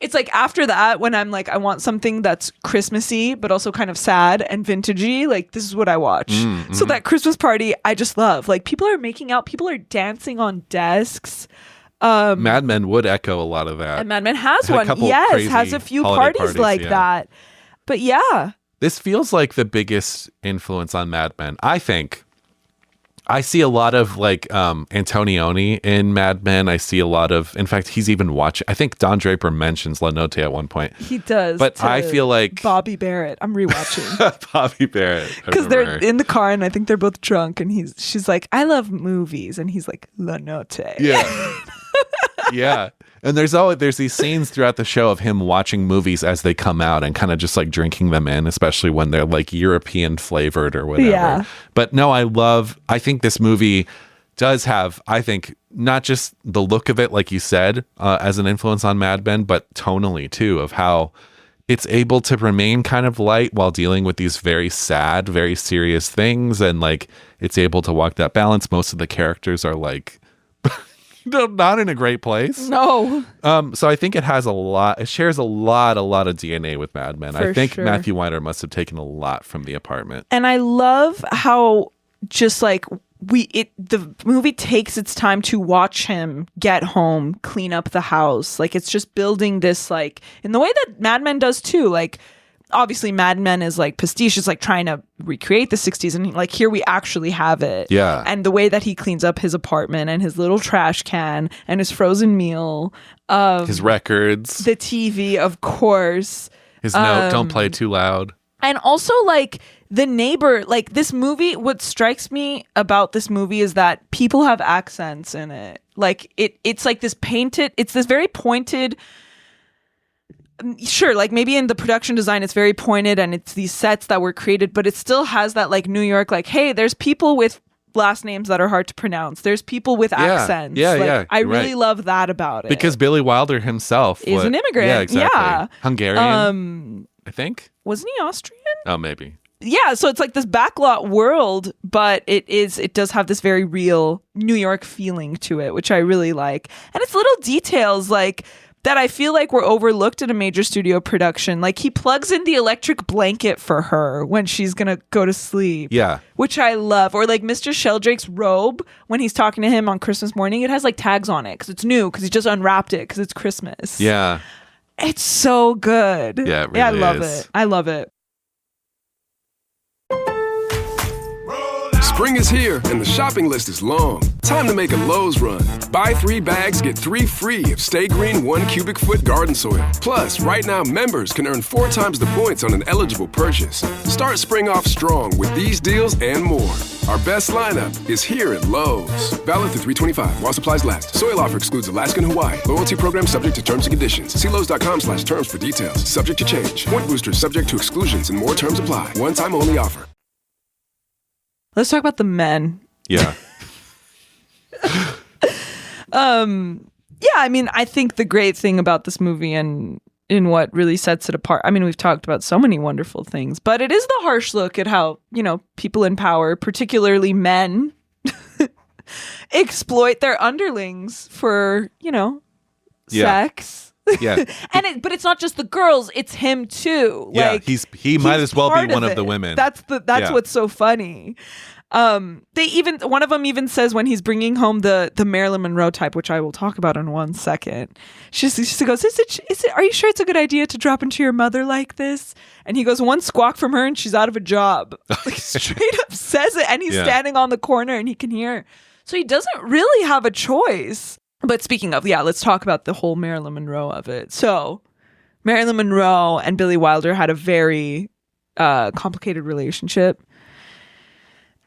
It's like after that, when I'm like, I want something that's Christmassy, but also kind of sad and vintagey. Like, this is what I watch. So that Christmas party, I just love. Like, people are making out. People are dancing on desks. Mad Men would echo a lot of that. And Mad Men has Had a one. couple Yes, crazy has a few holiday parties like yeah. that. But yeah. This feels like the biggest influence on Mad Men. I think I see a lot of like Antonioni in Mad Men. I see a lot of, in fact, he's even watching. I think Don Draper mentions La Notte at one point. He does. But I feel like Bobby Barrett. I'm rewatching Bobby Barrett because they're in the car and I think they're both drunk and she's like, I love movies, and he's like, La Notte. Yeah. Yeah. And there's these scenes throughout the show of him watching movies as they come out and kind of just like drinking them in, especially when they're like European flavored or whatever. Yeah. But no, I think this movie does have, I think, not just the look of it, like you said, as an influence on Mad Men, but tonally too, of how it's able to remain kind of light while dealing with these very sad, very serious things. And like, it's able to walk that balance. Most of the characters are like, not in a great place. No. So I think it shares a lot of DNA with Mad Men. I think Matthew Weiner must have taken a lot from The Apartment. And I love how just like the movie takes its time to watch him get home, clean up the house. Like it's just building this like in the way that Mad Men does too. Like obviously Mad Men is like pastiche, is like trying to recreate the 60s, and like here we actually have it. Yeah. And the way that he cleans up his apartment and his little trash can and his frozen meal, his records, the TV, of course, his note, don't play too loud. And also like the neighbor, like this movie, what strikes me about this movie is that people have accents in it. Like it's like this painted, it's this very pointed. Sure, like maybe in the production design it's very pointed and it's these sets that were created, but it still has that like New York, like, hey, there's people with last names that are hard to pronounce. There's people with accents. Yeah, like, yeah. I really love that about it. Because Billy Wilder himself is an immigrant. Yeah, exactly. Yeah. Hungarian, I think. Wasn't he Austrian? Oh, maybe. Yeah, so it's like this backlot world, but it does have this very real New York feeling to it, which I really like. And it's little details like that I feel like were overlooked in a major studio production. Like he plugs in the electric blanket for her when she's gonna go to sleep. Yeah. Which I love. Or like Mr. Sheldrake's robe when he's talking to him on Christmas morning, it has like tags on it because it's new, because he just unwrapped it because it's Christmas. Yeah. It's so good. Yeah, it really I love is. it. I love it. Spring is here and the shopping list is long. Time to make a Lowe's run. Buy 3 bags, get 3 free of Stay Green 1 cubic foot garden soil. Plus, right now members can earn 4 times the points on an eligible purchase. Start spring off strong with these deals and more. Our best lineup is here at Lowe's. Valid through 3/25 while supplies last. Soil offer excludes Alaska and Hawaii. Loyalty program subject to terms and conditions. See Lowe's.com/terms for details. Subject to change. Point boosters subject to exclusions and more terms apply. One time only offer. Let's talk about the men. Yeah. Yeah, I mean, I think the great thing about this movie and in what really sets it apart, I mean, we've talked about so many wonderful things, but it is the harsh look at how, you know, people in power, particularly men, exploit their underlings for, you know, sex. Yeah. But it's not just the girls, it's him too. Yeah, like, he might as well be one of the it. women. That's what's so funny. One of them even says when he's bringing home the Marilyn Monroe type, which I will talk about in 1 second. She goes, is it? Are you sure it's a good idea to drop into your mother like this? And he goes, one squawk from her and she's out of a job. Like straight up says it, and he's standing on the corner and he can hear. So he doesn't really have a choice. But speaking of, let's talk about the whole Marilyn Monroe of it. So Marilyn Monroe and Billy Wilder had a very complicated relationship.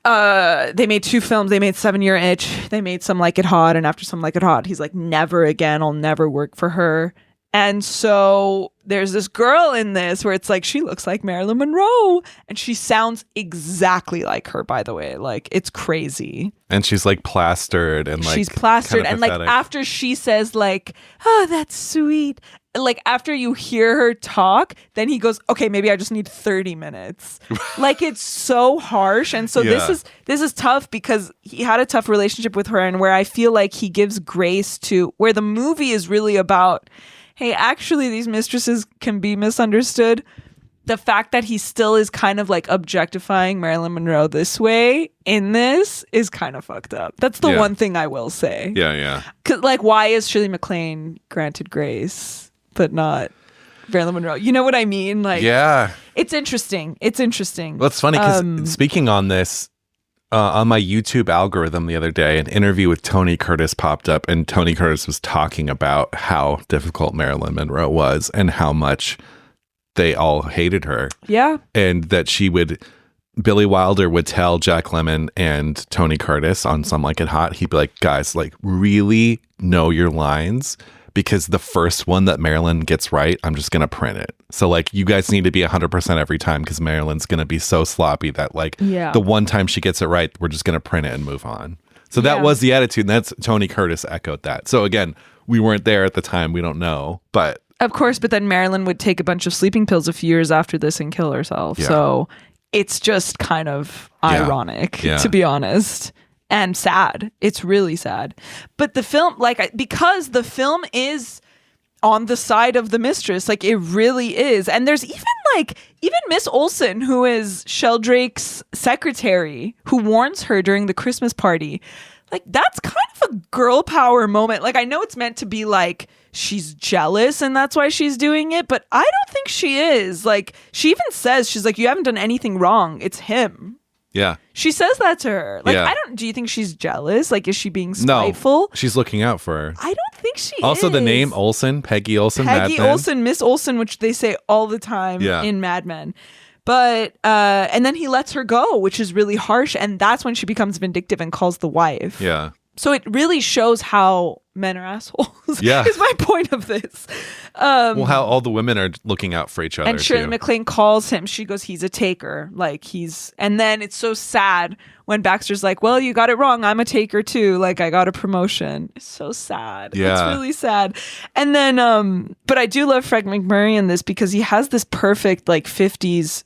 They made 2 films. They made 7 Year Itch. They made Some Like It Hot. And after Some Like It Hot, he's like, never again. I'll never work for her. And so there's this girl in this where it's like, she looks like Marilyn Monroe. And she sounds exactly like her, by the way. Like, it's crazy. And she's like plastered and like. She's plastered. And like pathetic. after she says like, oh, that's sweet. Like after you hear her talk, then he goes, okay, maybe I just need 30 minutes. Like it's so harsh. And so this is tough because he had a tough relationship with her, and where I feel like he gives grace to where the movie is really about, hey, actually these mistresses can be misunderstood. The fact that he still is kind of like objectifying Marilyn Monroe this way in this is kind of fucked up. That's the one thing I will say. Yeah. 'Cause, like, why is Shirley MacLaine granted grace but not Marilyn Monroe? You know what I mean? Like, yeah. it's interesting. It's interesting. Well, it's funny because speaking on this, on my YouTube algorithm the other day, an interview with Tony Curtis popped up, and Tony Curtis was talking about how difficult Marilyn Monroe was and how much they all hated her. Yeah. And that Billy Wilder would tell Jack Lemmon and Tony Curtis on Some Like It Hot, he'd be like, guys, like, really know your lines, because the first one that Marilyn gets right, I'm just going to print it. So, like, you guys need to be 100% every time, because Marilyn's going to be so sloppy that, like, the one time she gets it right, we're just going to print it and move on. So that was the attitude. And that's Tony Curtis echoed that. So, again, we weren't there at the time. We don't know. But of course, but then Marilyn would take a bunch of sleeping pills a few years after this and kill herself. Yeah. So it's just kind of ironic, to be honest. And sad. It's really sad. But the film, like, because the film is on the side of the mistress, like, it really is. And there's even Miss Olsen, who is Sheldrake's secretary, who warns her during the Christmas party. Like, that's kind of a girl power moment. Like, I know it's meant to be like she's jealous and that's why she's doing it, but I don't think she is. Like, she even says, she's like, you haven't done anything wrong. It's him. Yeah. She says that to her. Like, do you think she's jealous? Like, is she being spiteful? No, she's looking out for her. I don't think she also, is. the name Olsen, Peggy Olsen, Peggy Olsen, Miss Olsen, which they say all the time in Mad Men. But, and then he lets her go, which is really harsh. And that's when she becomes vindictive and calls the wife. Yeah. So it really shows how men are assholes. Yeah. Is my point of this. Well, how all the women are looking out for each other. And Shirley MacLaine calls him. She goes, he's a taker. Like, and then it's so sad when Baxter's like, well, you got it wrong. I'm a taker too. Like, I got a promotion. It's so sad. Yeah. It's really sad. And then, but I do love Fred MacMurray in this because he has this perfect, like, 50s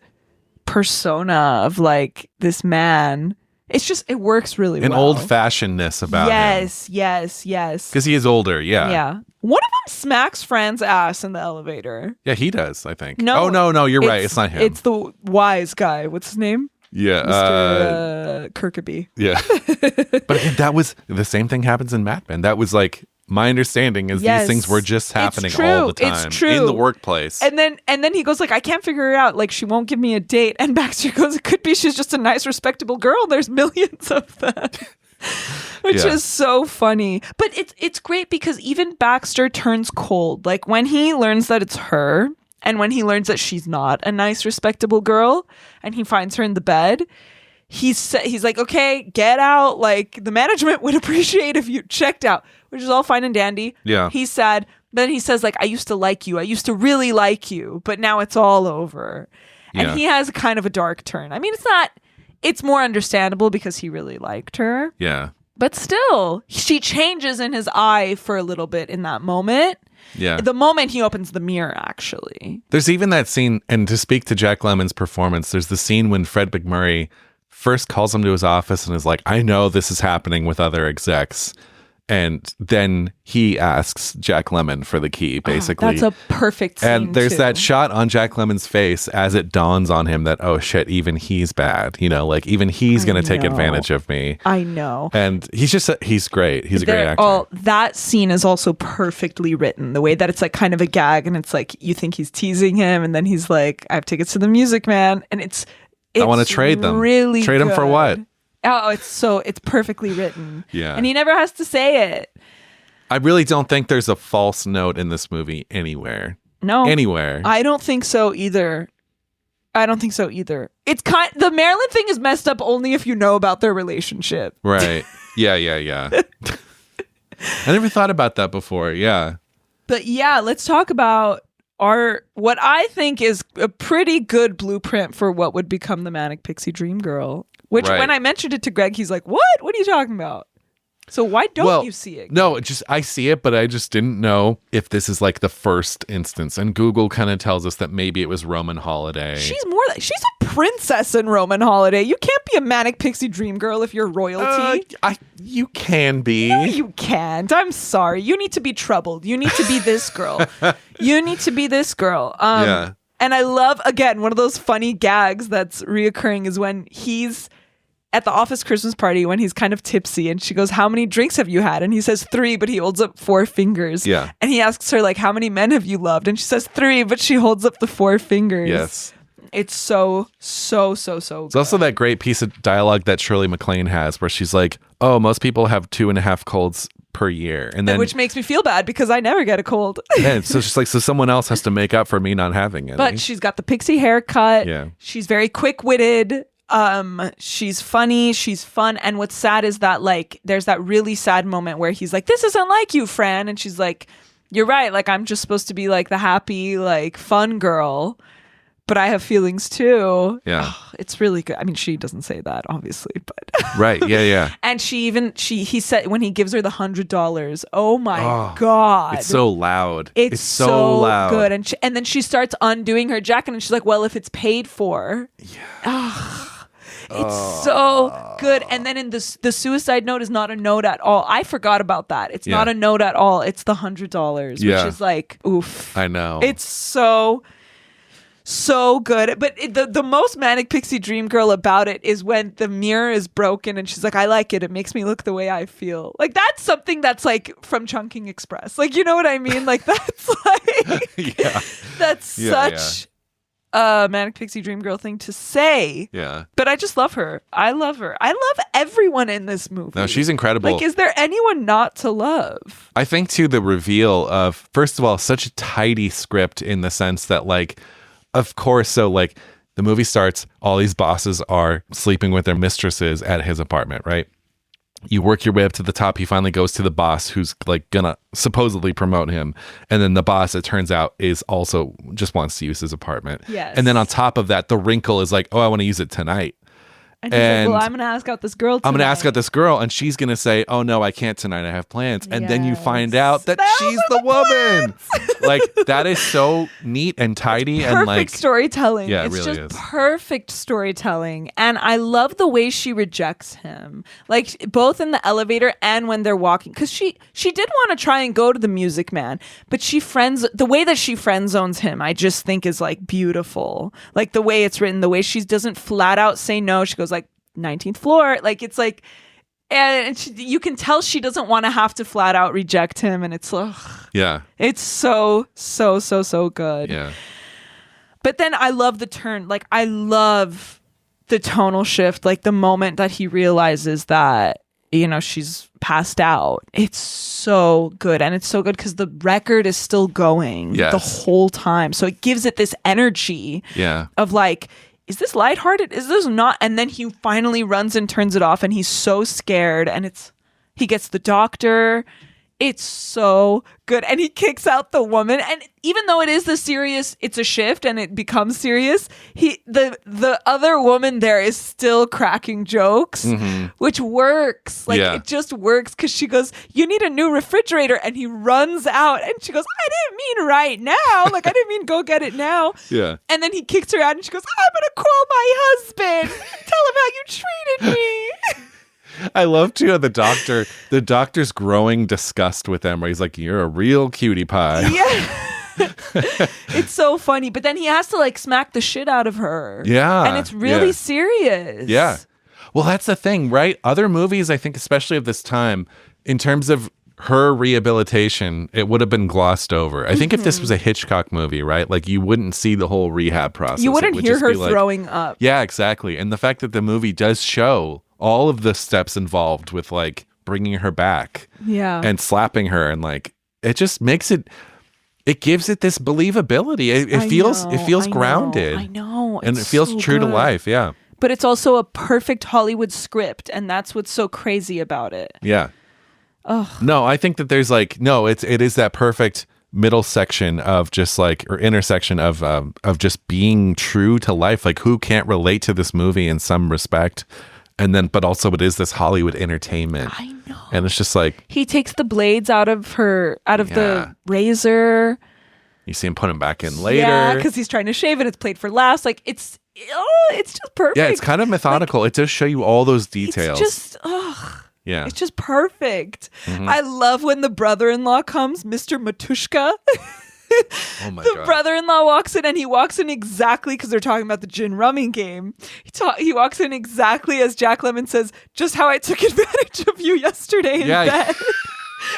persona of, like, this man. It's just, it works really well. An old-fashionedness about him. Yes. Because he is older, Yeah. One of them smacks Fran's ass in the elevator. Yeah, he does, I think. No. Oh, no, you're right. It's not him. It's the wise guy. What's his name? Yeah. Mr. Kirkaby. Yeah. But again, that was, the same thing happens in Mad Men. That was like, my understanding is these things were just happening all the time. It's true. In the workplace. And then he goes like, I can't figure it out. Like, she won't give me a date. And Baxter goes, it could be she's just a nice, respectable girl. There's millions of them. Which is so funny. But it's great because even Baxter turns cold. Like, when he learns that it's her and when he learns that she's not a nice, respectable girl and he finds her in the bed, he's like, okay, get out. Like, the management would appreciate if you checked out, which is all fine and dandy. Yeah. He's sad. But then he says, like, I used to like you. I used to really like you. But now it's all over. And he has kind of a dark turn. I mean, it's more understandable because he really liked her. Yeah. But still, she changes in his eye for a little bit in that moment. Yeah. The moment he opens the mirror, actually. There's even that scene, and to speak to Jack Lemmon's performance, there's the scene when Fred MacMurray first calls him to his office and is like, I know this is happening with other execs. And then he asks Jack Lemmon for the key, basically. That's a perfect scene, and there's too. that shot on Jack Lemmon's face as it dawns on him that, oh shit, even he's bad. You know, like, even he's going to take advantage of me. I know. And he's great. He's a great actor. That scene is also perfectly written. The way that it's like kind of a gag and it's like, you think he's teasing him and then he's like, I have tickets to the Music Man. And it's I want to trade them. Really trade them for what? Oh, it's perfectly written. Yeah. And he never has to say it. I really don't think there's a false note in this movie anywhere. No. Anywhere. I don't think so either. It's the Marilyn thing is messed up only if you know about their relationship. Right. Yeah. I never thought about that before. Yeah. But yeah, let's talk about what I think is a pretty good blueprint for what would become the Manic Pixie Dream Girl. Which, when I mentioned it to Greg, he's like, what? What are you talking about? So why don't you see it? No, I see it, but I just didn't know if this is like the first instance. And Google kind of tells us that maybe it was Roman Holiday. She's a princess in Roman Holiday. You can't be a Manic Pixie Dream Girl if you're royalty. You can be. No, you can't. I'm sorry. You need to be troubled. You need to be this girl. Yeah. And I love, again, one of those funny gags that's reoccurring is when he's at the office Christmas party when he's kind of tipsy and she goes, how many drinks have you had? And he says 3, but he holds up 4 fingers. Yeah. And he asks her, like, how many men have you loved? And she says 3, but she holds up the 4 fingers. Yes. It's so good. It's also that great piece of dialogue that Shirley MacLaine has where she's like, oh, most people have 2.5 colds per year. And then, which makes me feel bad because I never get a cold. yeah, so it's just like, so someone else has to make up for me not having it. But she's got the pixie haircut. Yeah. She's very quick-witted. She's funny. She's fun. And what's sad is that like there's that really sad moment where he's like, this isn't like you, Fran. And she's like, you're right. Like I'm just supposed to be like the happy, like fun girl. But I have feelings too. Yeah. Oh, it's really good. I mean, she doesn't say that, obviously, but right. Yeah. And he said when he gives her the $100, oh my God. It's so loud. It's so loud. good. And then she starts undoing her jacket and she's like, well, if it's paid for. Yeah. It's so good. And then in the suicide note is not a note at all. I forgot about that. It's not a note at all. It's the $100, which is like, oof. I know. It's so good. But the most manic pixie dream girl about it is when the mirror is broken and she's like, I like it. It makes me look the way I feel. Like that's something that's like from Chungking Express. Like, you know what I mean? Like that's like, that's such a manic pixie dream girl thing to say. Yeah. But I just love her. I love her. I love everyone in this movie. No, she's incredible. Like, is there anyone not to love? I think too, the reveal of, first of all, such a tidy script in the sense that like, of course, so like the movie starts, all these bosses are sleeping with their mistresses at his apartment, right? You work your way up to the top. He finally goes to the boss who's like gonna supposedly promote him. And then the boss, it turns out, is also just wants to use his apartment. Yes. And then on top of that, the wrinkle is like, oh, I want to use it tonight. And he's like, well, I'm going to ask out this girl tonight. I'm going to ask out this girl, and she's going to say, oh, no, I can't tonight. I have plans. And then you find out that she's the woman. Like, that is so neat and tidy. Perfect and like storytelling. Yeah, it's really just is. perfect storytelling. And I love the way she rejects him. Like, both in the elevator and when they're walking. Because she did want to try and go to the Music Man. But the way that she friend zones him, I just think is like beautiful. Like, the way it's written, the way she doesn't flat out say no. She goes like 19th floor, like it's like, and you can tell she doesn't want to have to flat out reject him, and it's it's so good. Yeah. But then I love the turn, like I love the tonal shift, like the moment that he realizes that she's passed out. It's so good, and it's so good because the record is still going the whole time, so it gives it this energy of like, is this lighthearted? Is this not? And then he finally runs and turns it off, and he's so scared, and he gets the doctor. It's so good. And he kicks out the woman. And even though it is it's a shift and it becomes serious, the other woman there is still cracking jokes, which works. Like it just works because she goes, you need a new refrigerator. And he runs out and she goes, I didn't mean right now. Like I didn't mean go get it now. Yeah. And then he kicks her out and she goes, I'm going to call my husband. Tell him how you treated me. I love too the doctor's growing disgust with them where he's like, you're a real cutie pie. Yeah. It's so funny. But then he has to like smack the shit out of her. Yeah. And it's really serious. Yeah. Well, that's the thing, right? Other movies, I think, especially of this time, in terms of her rehabilitation, it would have been glossed over. I think if this was a Hitchcock movie, right? Like you wouldn't see the whole rehab process. You wouldn't hear her throwing up. Yeah, exactly. And the fact that the movie does show all of the steps involved with like bringing her back and slapping her, and like it just makes it gives it this believability. It feels grounded. I know. And it feels so true to life. Yeah. But it's also a perfect Hollywood script, and that's what's so crazy about it. Yeah. Oh. No, I think that there's like it is that perfect middle section of just like, or intersection of just being true to life. Like who can't relate to this movie in some respect? And then, but also it is this Hollywood entertainment. I know. And it's just like, he takes the blades out of the razor. You see him put them back in later. Yeah, because he's trying to shave and it's played for laughs. Like it's just perfect. Yeah, it's kind of methodical. Like, it does show you all those details. It's just, yeah. It's just perfect. I love when the brother-in-law comes, Mr. Matushka. Oh my God. God. Brother-in-law walks in, and he walks in exactly, because they're talking about the gin rumming game. He walks in exactly as Jack Lemmon says, just how I took advantage of you yesterday in bed.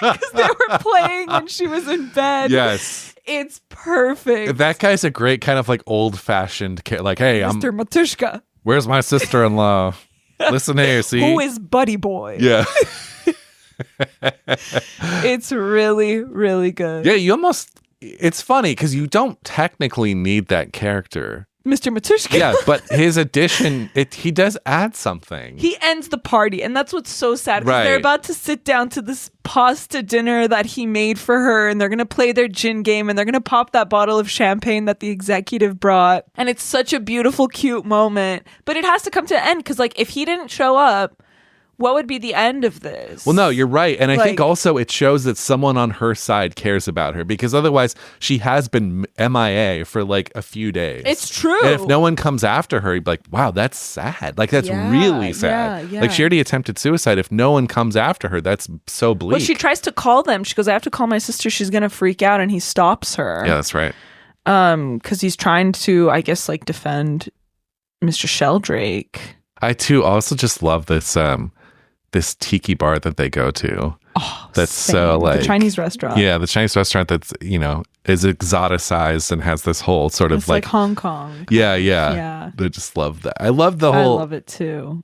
Because they were playing when she was in bed. Yes. It's perfect. That guy's a great kind of like old-fashioned like, hey, Mr. Matushka. Where's my sister-in-law? Listen here, see? Who is Buddy Boy? Yeah. It's really, really good. Yeah, it's funny because you don't technically need that character. Mr. Matushka. Yeah, but his addition, he does add something. He ends the party, and that's what's so sad. Because Right. they're about to sit down to this pasta dinner that he made for her, and they're going to play their gin game, and they're going to pop that bottle of champagne that the executive brought. And it's such a beautiful, cute moment. But it has to come to an end, because like, if he didn't show up, what would be the end of this? Well, no, you're right. And I think Like- also it shows that someone on her side cares about her, because otherwise she has been MIA for like a few days. It's true. And if no one comes after her, you'd be like, wow, that's sad. Like, that's Yeah, really sad. yeah. Like, she already attempted suicide. If no one comes after her, that's so bleak. Well, she tries to call them. She goes, I have to call my sister. She's going to freak out. And he stops her. Yeah, that's right. Because he's trying to, I guess, like defend Mr. Sheldrake. I, too, also just love this tiki bar that they go to. Oh, that's same. so like the Chinese restaurant. Yeah, the Chinese restaurant that's, is exoticized and has this whole sort of It's like Hong Kong. Yeah. Yeah. I just love that. I love the whole. I love it too.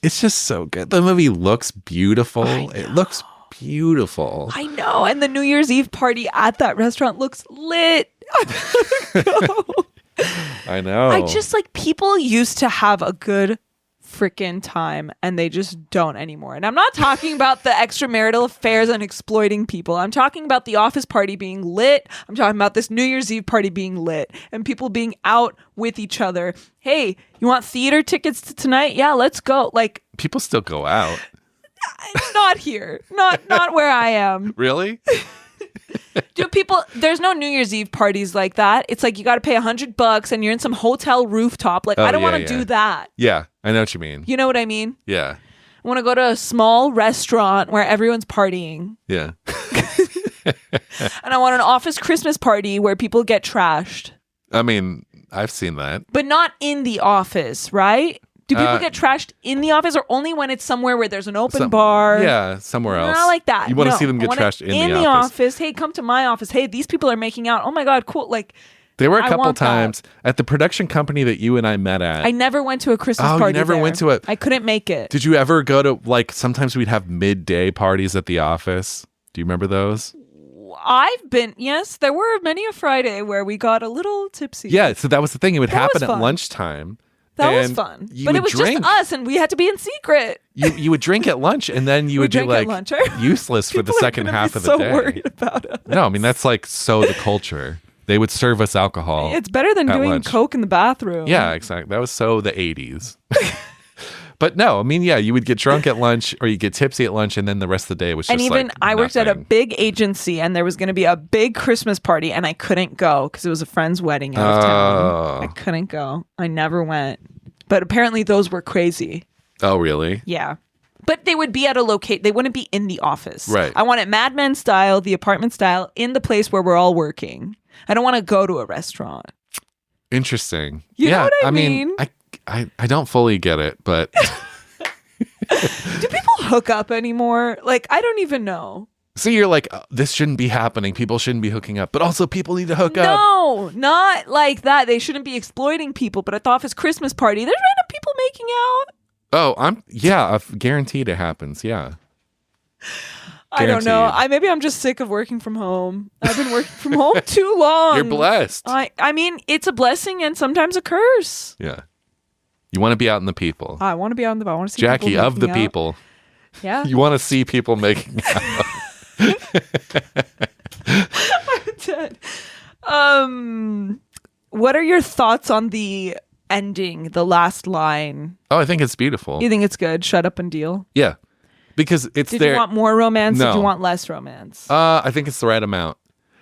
It's just so good. The movie looks beautiful. It looks beautiful. I know. And the New Year's Eve party at that restaurant looks lit. I know. I just like, people used to have a good freaking time and they just don't anymore. And I'm not talking about the extramarital affairs and exploiting people. I'm talking about the office party being lit. I'm talking about this New Year's Eve party being lit and people being out with each other. Hey, you want theater tickets to tonight? Yeah, let's go. Like, people still go out. not here. Not where I am. Really? There's no New Year's Eve parties like that. It's like you got to pay $100 and you're in some hotel rooftop. Like, I don't want to do that. Yeah, I know what you mean. You know what I mean? Yeah. I want to go to a small restaurant where everyone's partying. Yeah. And I want an office Christmas party where people get trashed. I mean, I've seen that. But not in the office, right? Do people get trashed in the office or only when it's somewhere where there's an open bar? Yeah, somewhere else. Not like that. You want to No, see them get I want it trashed in the office. Hey, come to my office. Hey, these people are making out. Oh my God, cool. Like, There were a I couple want that. times at the production company that you and I met at. I never went to a Christmas Oh, you party. never there. went to it? I couldn't make it. Did you ever go to, like, sometimes we'd have midday parties at the office? Do you remember those? Yes, there were many a Friday where we got a little tipsy. Yeah, so that was the thing. It would That happen was at fun. lunchtime. That was and fun. you But would it was drink. just us and we had to be in secret. You would drink at lunch, and then you would be drink at like lunch. useless for the People are second gonna half be of the so day. worried about us. No, I mean that's like so the culture. They would serve us alcohol. It's better than at doing lunch. coke in the bathroom. Yeah, exactly. That was so the 80s. But no, I mean, yeah, you would get drunk at lunch or you get tipsy at lunch, and then the rest of the day was just And even like I worked at a nothing. big agency and there was going to be a big Christmas party and I couldn't go because it was a friend's wedding out of town. I couldn't go. I never went. But apparently those were crazy. Oh, really? Yeah. But they would be at a locate. They wouldn't be in the office. Right. I want it Mad Men style, the apartment style, in the place where we're all working. I don't want to go to a restaurant. Interesting. You know yeah, what I mean, mean? I don't fully get it, but Do people hook up anymore? Like, I don't even know. so you're like, this shouldn't be happening. People shouldn't be hooking up, but also people need to hook up. No, not like that. They shouldn't be exploiting people. But at the office Christmas party, there's random people making out. Oh, guaranteed it happens. Yeah. I don't know. Guaranteed. Maybe I'm just sick of working from home. I've been working from home too long. You're blessed. I mean, it's a blessing and sometimes a curse. Yeah. You want to be out in the people. I want to be on the. I want to see Jackie, people of the making out. people. Yeah. You want to see people making out. I'm dead. What are your thoughts on the ending, the last line? Oh, I think it's beautiful. You think it's good? Shut up and deal. Yeah. Because it's Did there. you want more romance? No. Did you want less romance? I think it's the right amount.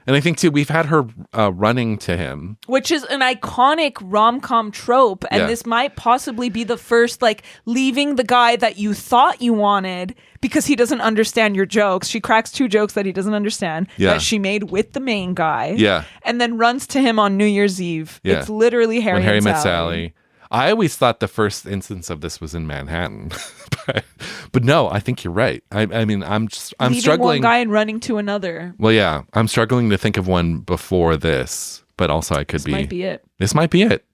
And I think, too, we've had her running to him. Which is an iconic rom-com trope. And Yeah. this might possibly be the first, like, leaving the guy that you thought you wanted because he doesn't understand your jokes. She cracks 2 jokes that he doesn't understand Yeah. that she made with the main guy. Yeah. And then runs to him on New Year's Eve. Yeah. It's literally Harry When Harry and Met Sally. Sally. I always thought the first instance of this was in Manhattan, but no, I think you're right. I mean, I'm Leaving struggling. one guy and running to another. Well, yeah, I'm struggling to think of one before this, but also I could This might be it. This might be it.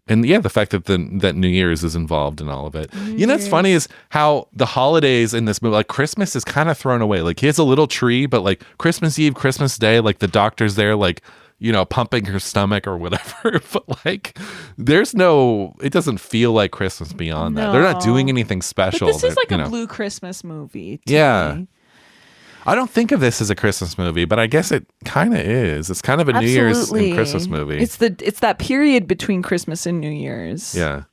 And yeah, the fact that that New Year's is involved in all of it. You know, what's funny is how the holidays in this movie, like Christmas is kind of thrown away. Like he has a little tree, but like Christmas Eve, Christmas Day, like the doctor's there, like, you know, pumping her stomach or whatever. But like, it doesn't feel like Christmas beyond that. They're not doing anything special. But this is like a Blue Christmas movie. Yeah. Me. I don't think of this as a Christmas movie, but I guess it kind of is. It's kind of a New Year's and Christmas movie. It's that period between Christmas and New Year's. Yeah.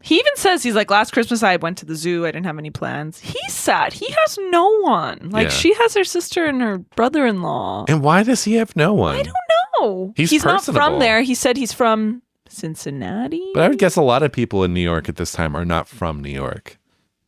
He even says, he's like, last Christmas I went to the zoo. I didn't have any plans. He's sad. He has no one. Like she has her sister and her brother-in-law. And why does he have no one? I don't know. He's not from there. He said he's from Cincinnati. But I would guess a lot of people in New York at this time are not from New York.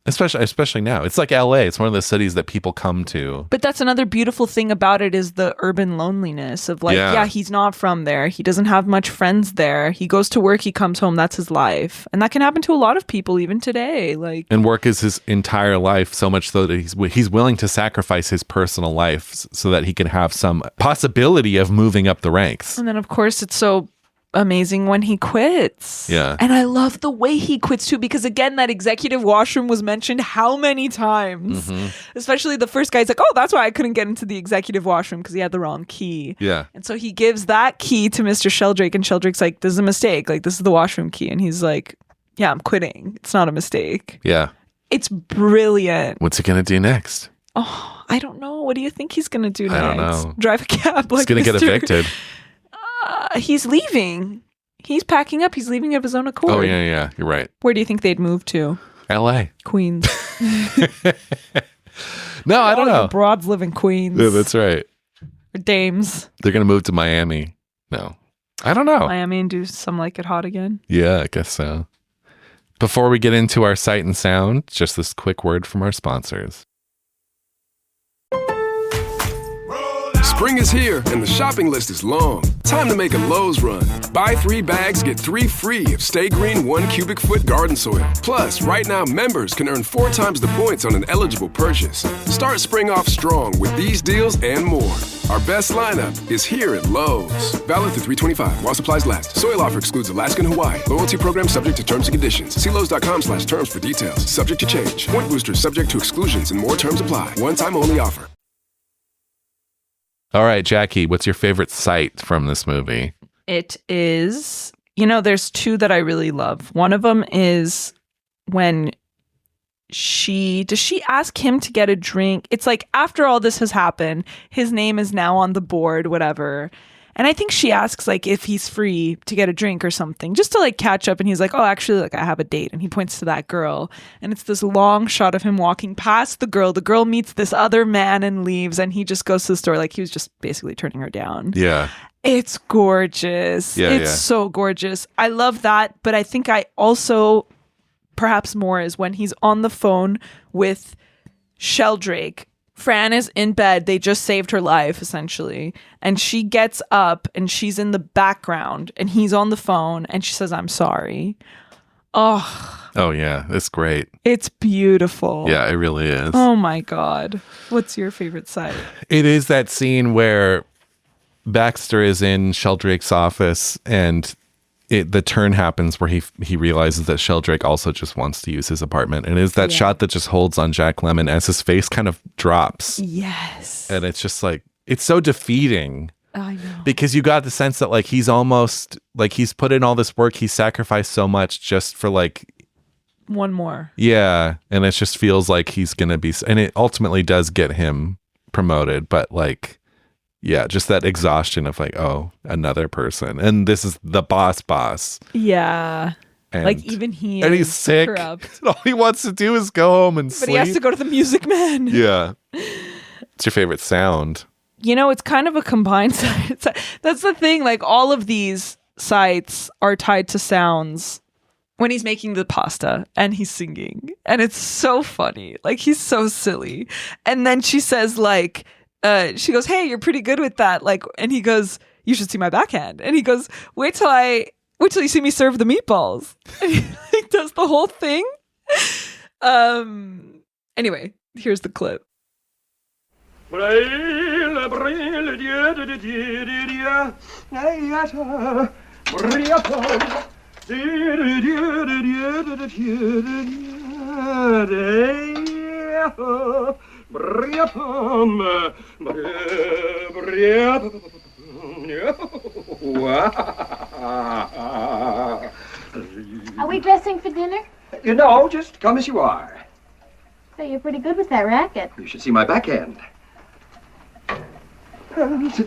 Especially now. It's like LA. It's one of the cities that people come to. But that's another beautiful thing about it is the urban loneliness of like, he's not from there. He doesn't have much friends there. He goes to work, he comes home, that's his life. And that can happen to a lot of people even today. Like, and work is his entire life, so much so that he's willing to sacrifice his personal life so that he can have some possibility of moving up the ranks. And then of course it's so amazing when he quits. Yeah. And I love the way he quits too, because again, that executive washroom was mentioned how many times? Especially the first guy's like, oh, that's why I couldn't get into the executive washroom because he had the wrong key. Yeah. And so he gives that key to Mr. Sheldrake, and Sheldrake's like, this is a mistake. Like, this is the washroom key. And he's like, yeah, I'm quitting. It's not a mistake. Yeah. It's brilliant. What's he going to do next? Oh, I don't know. What do you think he's going to do next? I don't know. Drive a cab like He's going to get evicted. He's leaving. He's packing up. He's leaving of his own accord. Oh, yeah. You're right. Where do you think they'd move to? L.A. Queens. No, I don't know. The broads live in Queens. Yeah, that's right. Or dames. They're going to move to Miami. No. I don't know. Miami and do some Like It Hot again. Yeah, I guess so. Before we get into our sight and sound, just this quick word from our sponsors. Spring is here and the shopping list is long. Time to make a Lowe's run. Buy 3 bags, get 3 free of Stay Green 1 cubic foot garden soil. Plus, right now, members can earn 4 times the points on an eligible purchase. Start spring off strong with these deals and more. Our best lineup is here at Lowe's. Valid through 3/25 while supplies last. Soil offer excludes Alaska and Hawaii. Loyalty program subject to terms and conditions. See Lowe's.com/terms for details. Subject to change. Point boosters subject to exclusions and more terms apply. One time only offer. All right, Jackie, what's your favorite sight from this movie? It is, there's 2 that I really love. One of them is when does she ask him to get a drink? It's like after all this has happened, his name is now on the board, whatever. And I think she asks like if he's free to get a drink or something, just to like catch up. And he's like, oh, actually, like I have a date. And he points to that girl. And it's this long shot of him walking past the girl. The girl meets this other man and leaves. And he just goes to the store. Like he was just basically turning her down. Yeah. It's gorgeous. It's so gorgeous. I love that. But I think I also, perhaps more, is when he's on the phone with Sheldrake. Fran is in bed. They just saved her life, essentially. And she gets up and she's in the background and he's on the phone and she says, I'm sorry. Oh, yeah. It's great. It's beautiful. Yeah, it really is. Oh, my God. What's your favorite sight? It is that scene where Baxter is in Sheldrake's office and the turn happens where he realizes that Sheldrake also just wants to use his apartment. And it is that shot that just holds on Jack Lemmon as his face kind of drops. Yes. And it's just like, it's so defeating. I know. Because you got the sense that like he's almost, like he's put in all this work, he sacrificed so much just for like... one more. Yeah. And it just feels like he's going to be... And it ultimately does get him promoted, but like... Yeah, just that exhaustion of like, oh, another person. And this is the boss. Yeah. And, like even he's sick. Corrupt. And all he wants to do is go home and sleep. But he has to go to the Music Man. Yeah. What's your favorite sound? It's kind of a combined site. That's the thing. Like all of these sites are tied to sounds. When he's making the pasta and he's singing. And it's so funny. Like he's so silly. And then she says like, she goes, hey, you're pretty good with that. Like, and he goes, you should see my backhand. And he goes, wait till I Wait till you see me serve the meatballs. And he like, does the whole thing. Anyway, here's the clip. Are we dressing for dinner? You know, just come as you are. So you're pretty good with that racket. You should see my backhand. Wait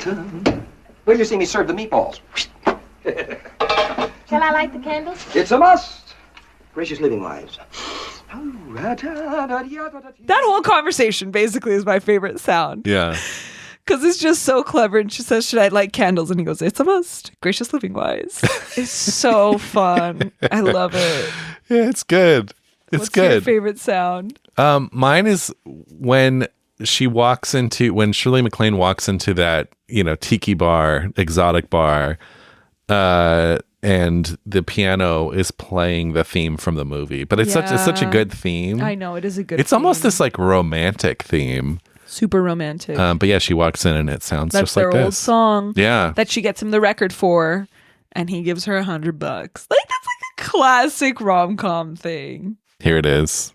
till you see me serve the meatballs. Shall I light the candles? It's a must. Gracious living wives. That whole conversation basically is my favorite sound. Yeah. Because it's just so clever. And she says, should I light candles? And he goes, it's a must. Gracious living wise. It's so fun. I love it. Yeah, it's good. It's What's good. your favorite sound? Mine is when Shirley MacLaine walks into that, tiki bar, exotic bar, and the piano is playing the theme from the movie. But it's such a good theme. I know, it is a good It's theme. almost this like romantic theme. Super romantic. But yeah, she walks in and it sounds That's just like their this. old song. Yeah. That she gets him the record for, and he gives her $100. Like, that's like a classic rom-com thing. Here it is.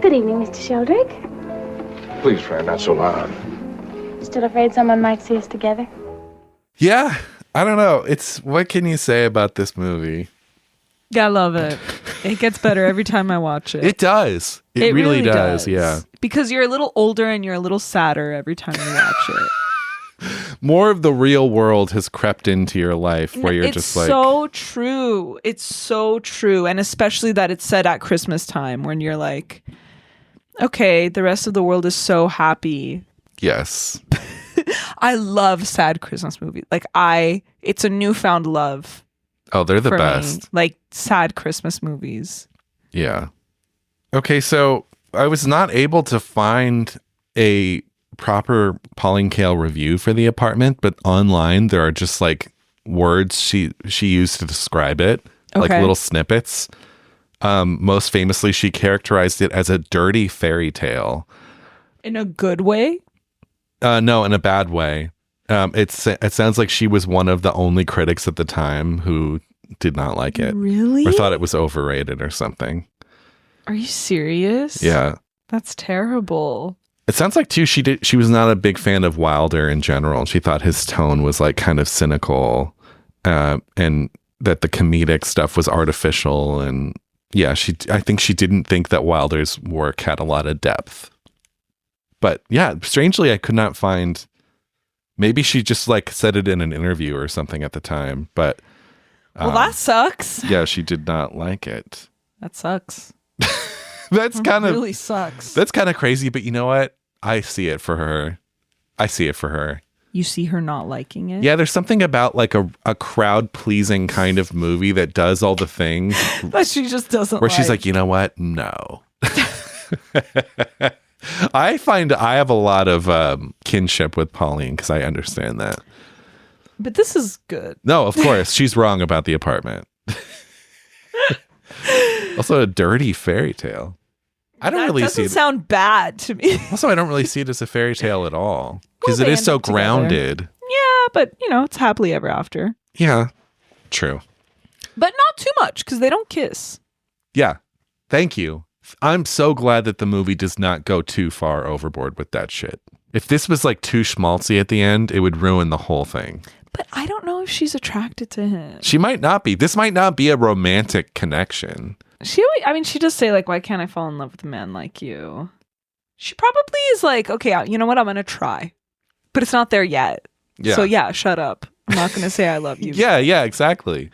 Good evening, Mr. Sheldrake. Please, Fran, not so loud. Still afraid someone might see us together? Yeah. I don't know. What can you say about this movie? I love it. It gets better every time I watch it. It does. It really does. Yeah. Because you're a little older and you're a little sadder every time you watch it. More of the real world has crept into your life where you're just like... It's so true. It's so true. And especially that it's set at Christmas time when you're like, okay, the rest of the world is so happy. Yes. I love sad Christmas movies. Like it's a newfound love. Oh, they're the for best. Me. Like sad Christmas movies. Yeah. Okay, so I was not able to find a proper Pauline Kael review for The Apartment, but online there are just like words she used to describe it, like little snippets. Most famously, she characterized it as a dirty fairy tale. In a good way? No, in a bad way. It sounds like she was one of the only critics at the time who did not like it. Really? Or thought it was overrated or something. Are you serious? Yeah. That's terrible. It sounds like too she was not a big fan of Wilder in general. She thought his tone was like kind of cynical, and that the comedic stuff was artificial. And yeah, I think she didn't think that Wilder's work had a lot of depth. But yeah, strangely, I could not find. Maybe she just like said it in an interview or something at the time. But well, that sucks. Yeah, she did not like it. That sucks. That's kind of really sucks. That's kind of crazy. But you know what? I see it for her. You see her not liking it? Yeah, there's something about like a crowd pleasing kind of movie that does all the things but she just doesn't where she's like, you know what? No. I find I have a lot of kinship with Pauline because I understand that. But this is good. No, of course. She's wrong about The Apartment. Also a dirty fairy tale. I don't really see it. That doesn't sound bad to me. Also, I don't really see it as a fairy tale at all because Well, it they is end so up together. grounded. Yeah, but it's happily ever after. Yeah, true. But not too much because they don't kiss. Yeah, thank you. I'm so glad that the movie does not go too far overboard with that shit. If this was like too schmaltzy at the end, it would ruin the whole thing. But I don't know if she's attracted to him. She might not be. This might not be a romantic connection. She does say like, why can't I fall in love with a man like you? She probably is like, okay, you know what? I'm going to try. But it's not there yet. Yeah. So yeah, shut up. I'm not going to say I love you. Yeah, exactly.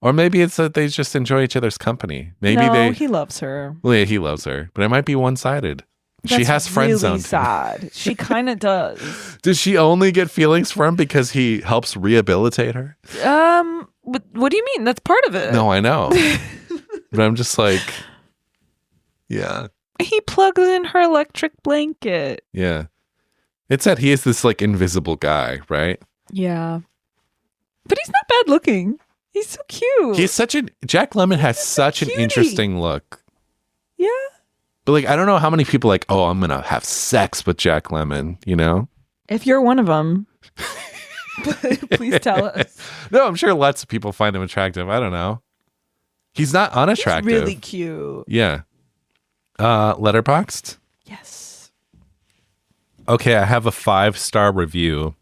Or maybe it's that they just enjoy each other's company. Maybe no, he loves her. Well, yeah, he loves her, but it might be one-sided. She That's has friend really zone. sad. She kind of does. Does she only get feelings for him because he helps rehabilitate her? What do you mean? That's part of it. No, I know. But I'm just like, yeah. He plugs in her electric blanket. Yeah. It's that he is this like invisible guy, right? Yeah. But he's not bad looking. He's so cute. He's Jack Lemmon has such an cutie. interesting look. Yeah. But like, I don't know how many people like, oh, I'm going to have sex with Jack Lemmon, you know? If you're one of them, please tell us. No, I'm sure lots of people find him attractive. I don't know. He's not unattractive. He's really cute. Yeah. Letterboxd? Yes. Okay, I have a 5-star review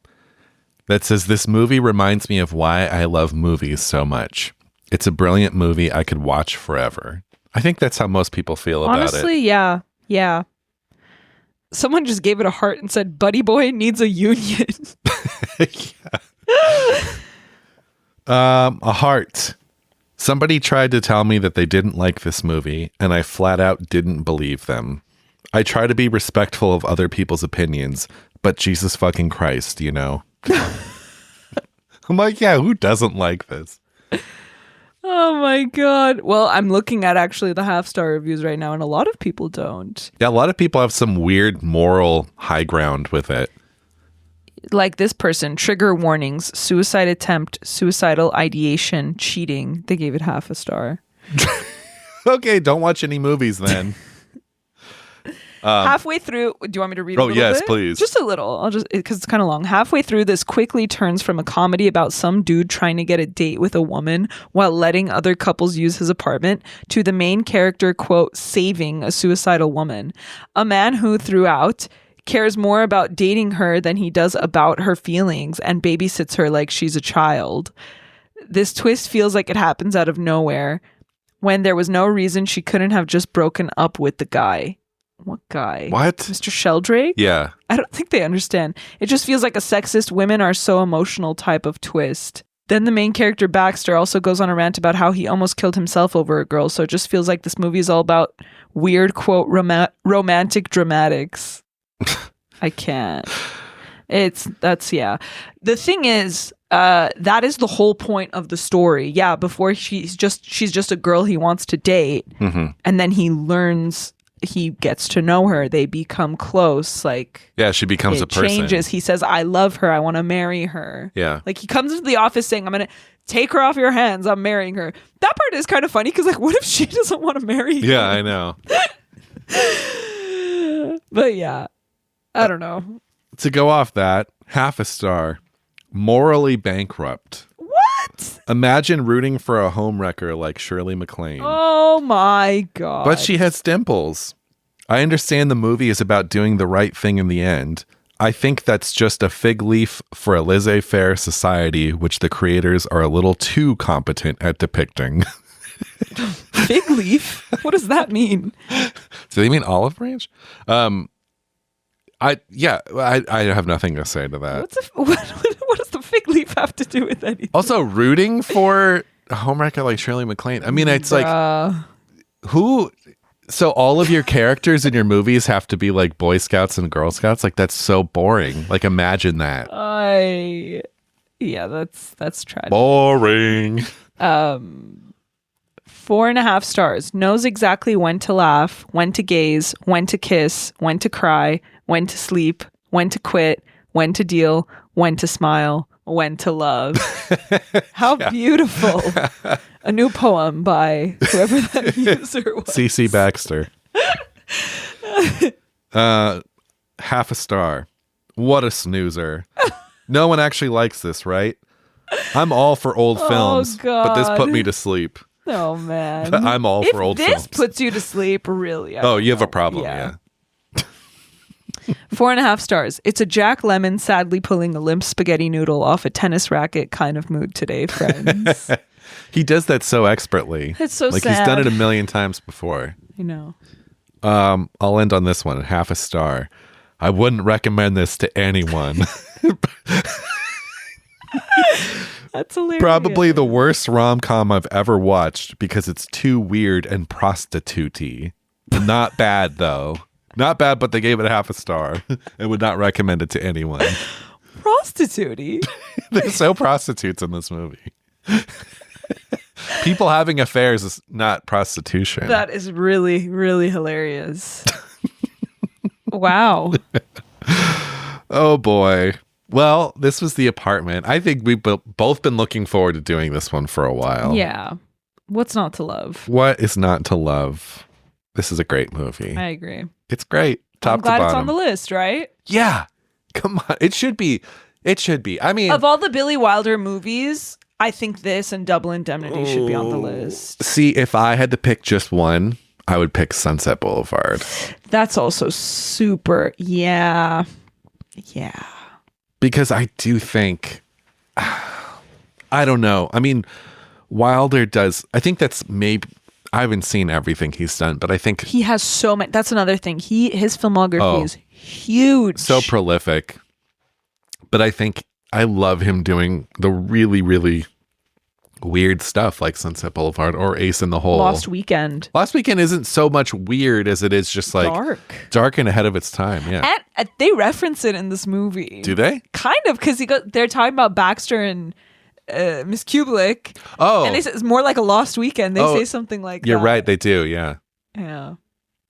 that says this movie reminds me of why I love movies so much. It's a brilliant movie I could watch forever. I think that's how most people feel about it. Honestly, yeah. Yeah. Someone just gave it a heart and said, Buddy Boy needs a union. A heart. Somebody tried to tell me that they didn't like this movie, and I flat out didn't believe them. I try to be respectful of other people's opinions, but Jesus fucking Christ, you know? I'm like, yeah, who doesn't like this? Oh my God. Well, I'm looking at actually the half-star reviews right now, and a lot of people don't. Yeah, a lot of people have some weird moral high ground with it. Like this person, trigger warnings, suicide attempt, suicidal ideation, cheating. They gave it half a star. Okay, don't watch any movies then. Halfway through, do you want me to read a little yes, bit? please. Just a little. I'll just, because it's kind of long. Halfway through, this quickly turns from a comedy about some dude trying to get a date with a woman while letting other couples use his apartment to the main character, quote, saving a suicidal woman. A man who, throughout, cares more about dating her than he does about her feelings and babysits her like she's a child. This twist feels like it happens out of nowhere when there was no reason she couldn't have just broken up with the guy. What guy? What? Mr. Sheldrake? Yeah. I don't think they understand. It just feels like a sexist women are so emotional type of twist. Then the main character Baxter also goes on a rant about how he almost killed himself over a girl. So it just feels like this movie is all about weird, quote, romantic dramatics. I can't. Yeah. The thing is, that is the whole point of the story. Yeah. Before she's just a girl he wants to date. Mm-hmm. And then he gets to know her. They become close. Like, yeah, she becomes a person. Changes. He says, I love her. I want to marry her. Yeah. Like he comes into the office saying, I'm going to take her off your hands. I'm marrying her. That part is kind of funny because like, what if she doesn't want to marry him? Yeah, I know. But yeah, I don't know. To go off that, half a star. Morally bankrupt. What? Imagine rooting for a homewrecker like Shirley MacLaine. Oh my God. But she has dimples. I understand the movie is about doing the right thing in the end. I think that's just a fig leaf for a laissez-faire society, which the creators are a little too competent at depicting. Fig leaf? What does that mean? Do they mean olive branch? I have nothing to say to that. What does the fig leaf have to do with anything? Also, rooting for a homewrecker like Shirley MacLaine. I mean, it's like, who? So all of your characters in your movies have to be like Boy Scouts and Girl Scouts? Like, that's so boring. Like, imagine that. Yeah, that's tragic. Boring. 4.5 stars. Knows exactly when to laugh, when to gaze, when to kiss, when to cry, when to sleep, when to quit, when to deal, when to smile, when to love. How beautiful. A new poem by whoever that user was. C.C. Baxter. Half a star. What a snoozer. No one actually likes this, right? I'm all for old films, but this put me to sleep. Oh, man. I'm all for old films. If this puts you to sleep, really. You have a problem, yeah. 4.5 stars. It's a Jack Lemmon sadly pulling a limp spaghetti noodle off a tennis racket kind of mood today, friends. He does that so expertly. It's so sad. sad. He's done it a million times before. I know. I'll end on this one. Half a star. I wouldn't recommend this to anyone. That's hilarious. Probably the worst rom-com I've ever watched because it's too weird and prostitute-y. Not bad, though. Not bad, but they gave it half a star and would not recommend it to anyone. Prostitute-y? There's no prostitutes in this movie. People having affairs is not prostitution. That is really, really hilarious. Wow. Oh, boy. Well, this was The Apartment. I think we've both been looking forward to doing this one for a while. Yeah. What's not to love? What is not to love? This is a great movie. I agree. It's great. Top I'm glad to bottom. it's on the list, right? Yeah. Come on. It should be. It should be. I mean, of all the Billy Wilder movies, I think this and Double Indemnity should be on the list. See, if I had to pick just one, I would pick Sunset Boulevard. That's also super. Yeah. Yeah. Because I do think, I don't know. I mean, Wilder does, I think that's maybe, I haven't seen everything he's done, but I think he has so many. That's another thing. His filmography is huge. So prolific. But I think I love him doing the really, really weird stuff like Sunset Boulevard or Ace in the Hole. Lost Weekend. Lost Weekend isn't so much weird as it is just like dark and ahead of its time. Yeah. And they reference it in this movie. Do they? Kind of, because they're talking about Baxter and Miss Kubelik. Oh. And it's more like a Lost Weekend. They say something like You're that. right. They do. Yeah. Yeah.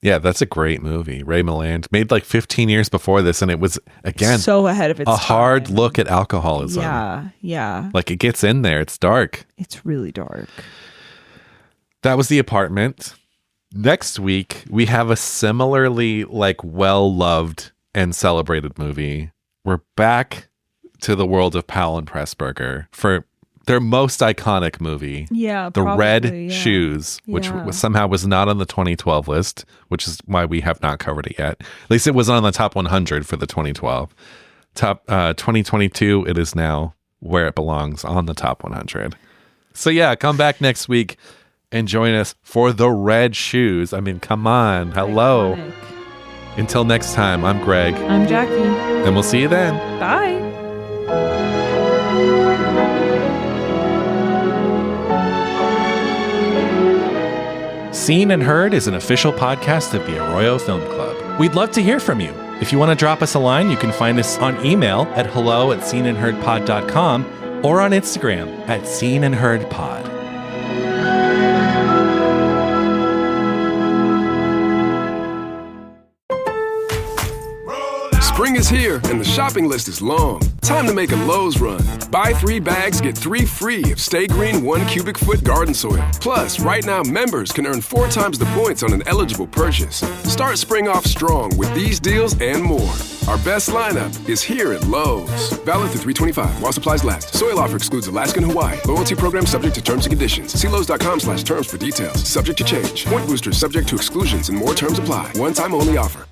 Yeah, that's a great movie. Ray Milland made like 15 years before this, and it was, again, so ahead of its time. hard look at alcoholism. Yeah, yeah. Like it gets in there. It's dark. It's really dark. That was The Apartment. Next week, we have a similarly like well-loved and celebrated movie. We're back to the world of Powell and Pressburger for their most iconic movie. Yeah, The probably, Red Shoes, which somehow was not on the 2012 list, which is why we have not covered it yet. At least it was on the top 100 for the 2012. Top 2022, it is now where it belongs, on the top 100. So yeah, come back next week and join us for The Red Shoes. I mean, come on. Hello. Iconic. Until next time, I'm Greg. I'm Jackie. And we'll see you then. Bye. Seen and Heard is an official podcast of the Arroyo Film Club. We'd love to hear from you. If you want to drop us a line, you can find us on email at hello@seenandheardpod.com or on Instagram at seenandheardpod. Spring is here and the shopping list is long. Time to make a Lowe's run. Buy 3 bags, get 3 free of Stay Green 1 cubic foot garden soil. Plus, right now, members can earn 4 times the points on an eligible purchase. Start spring off strong with these deals and more. Our best lineup is here at Lowe's. Valid through 3/25 while supplies last. Soil offer excludes Alaska and Hawaii. Loyalty program subject to terms and conditions. See Lowe's.com/terms for details. Subject to change. Point boosters subject to exclusions and more terms apply. One time only offer.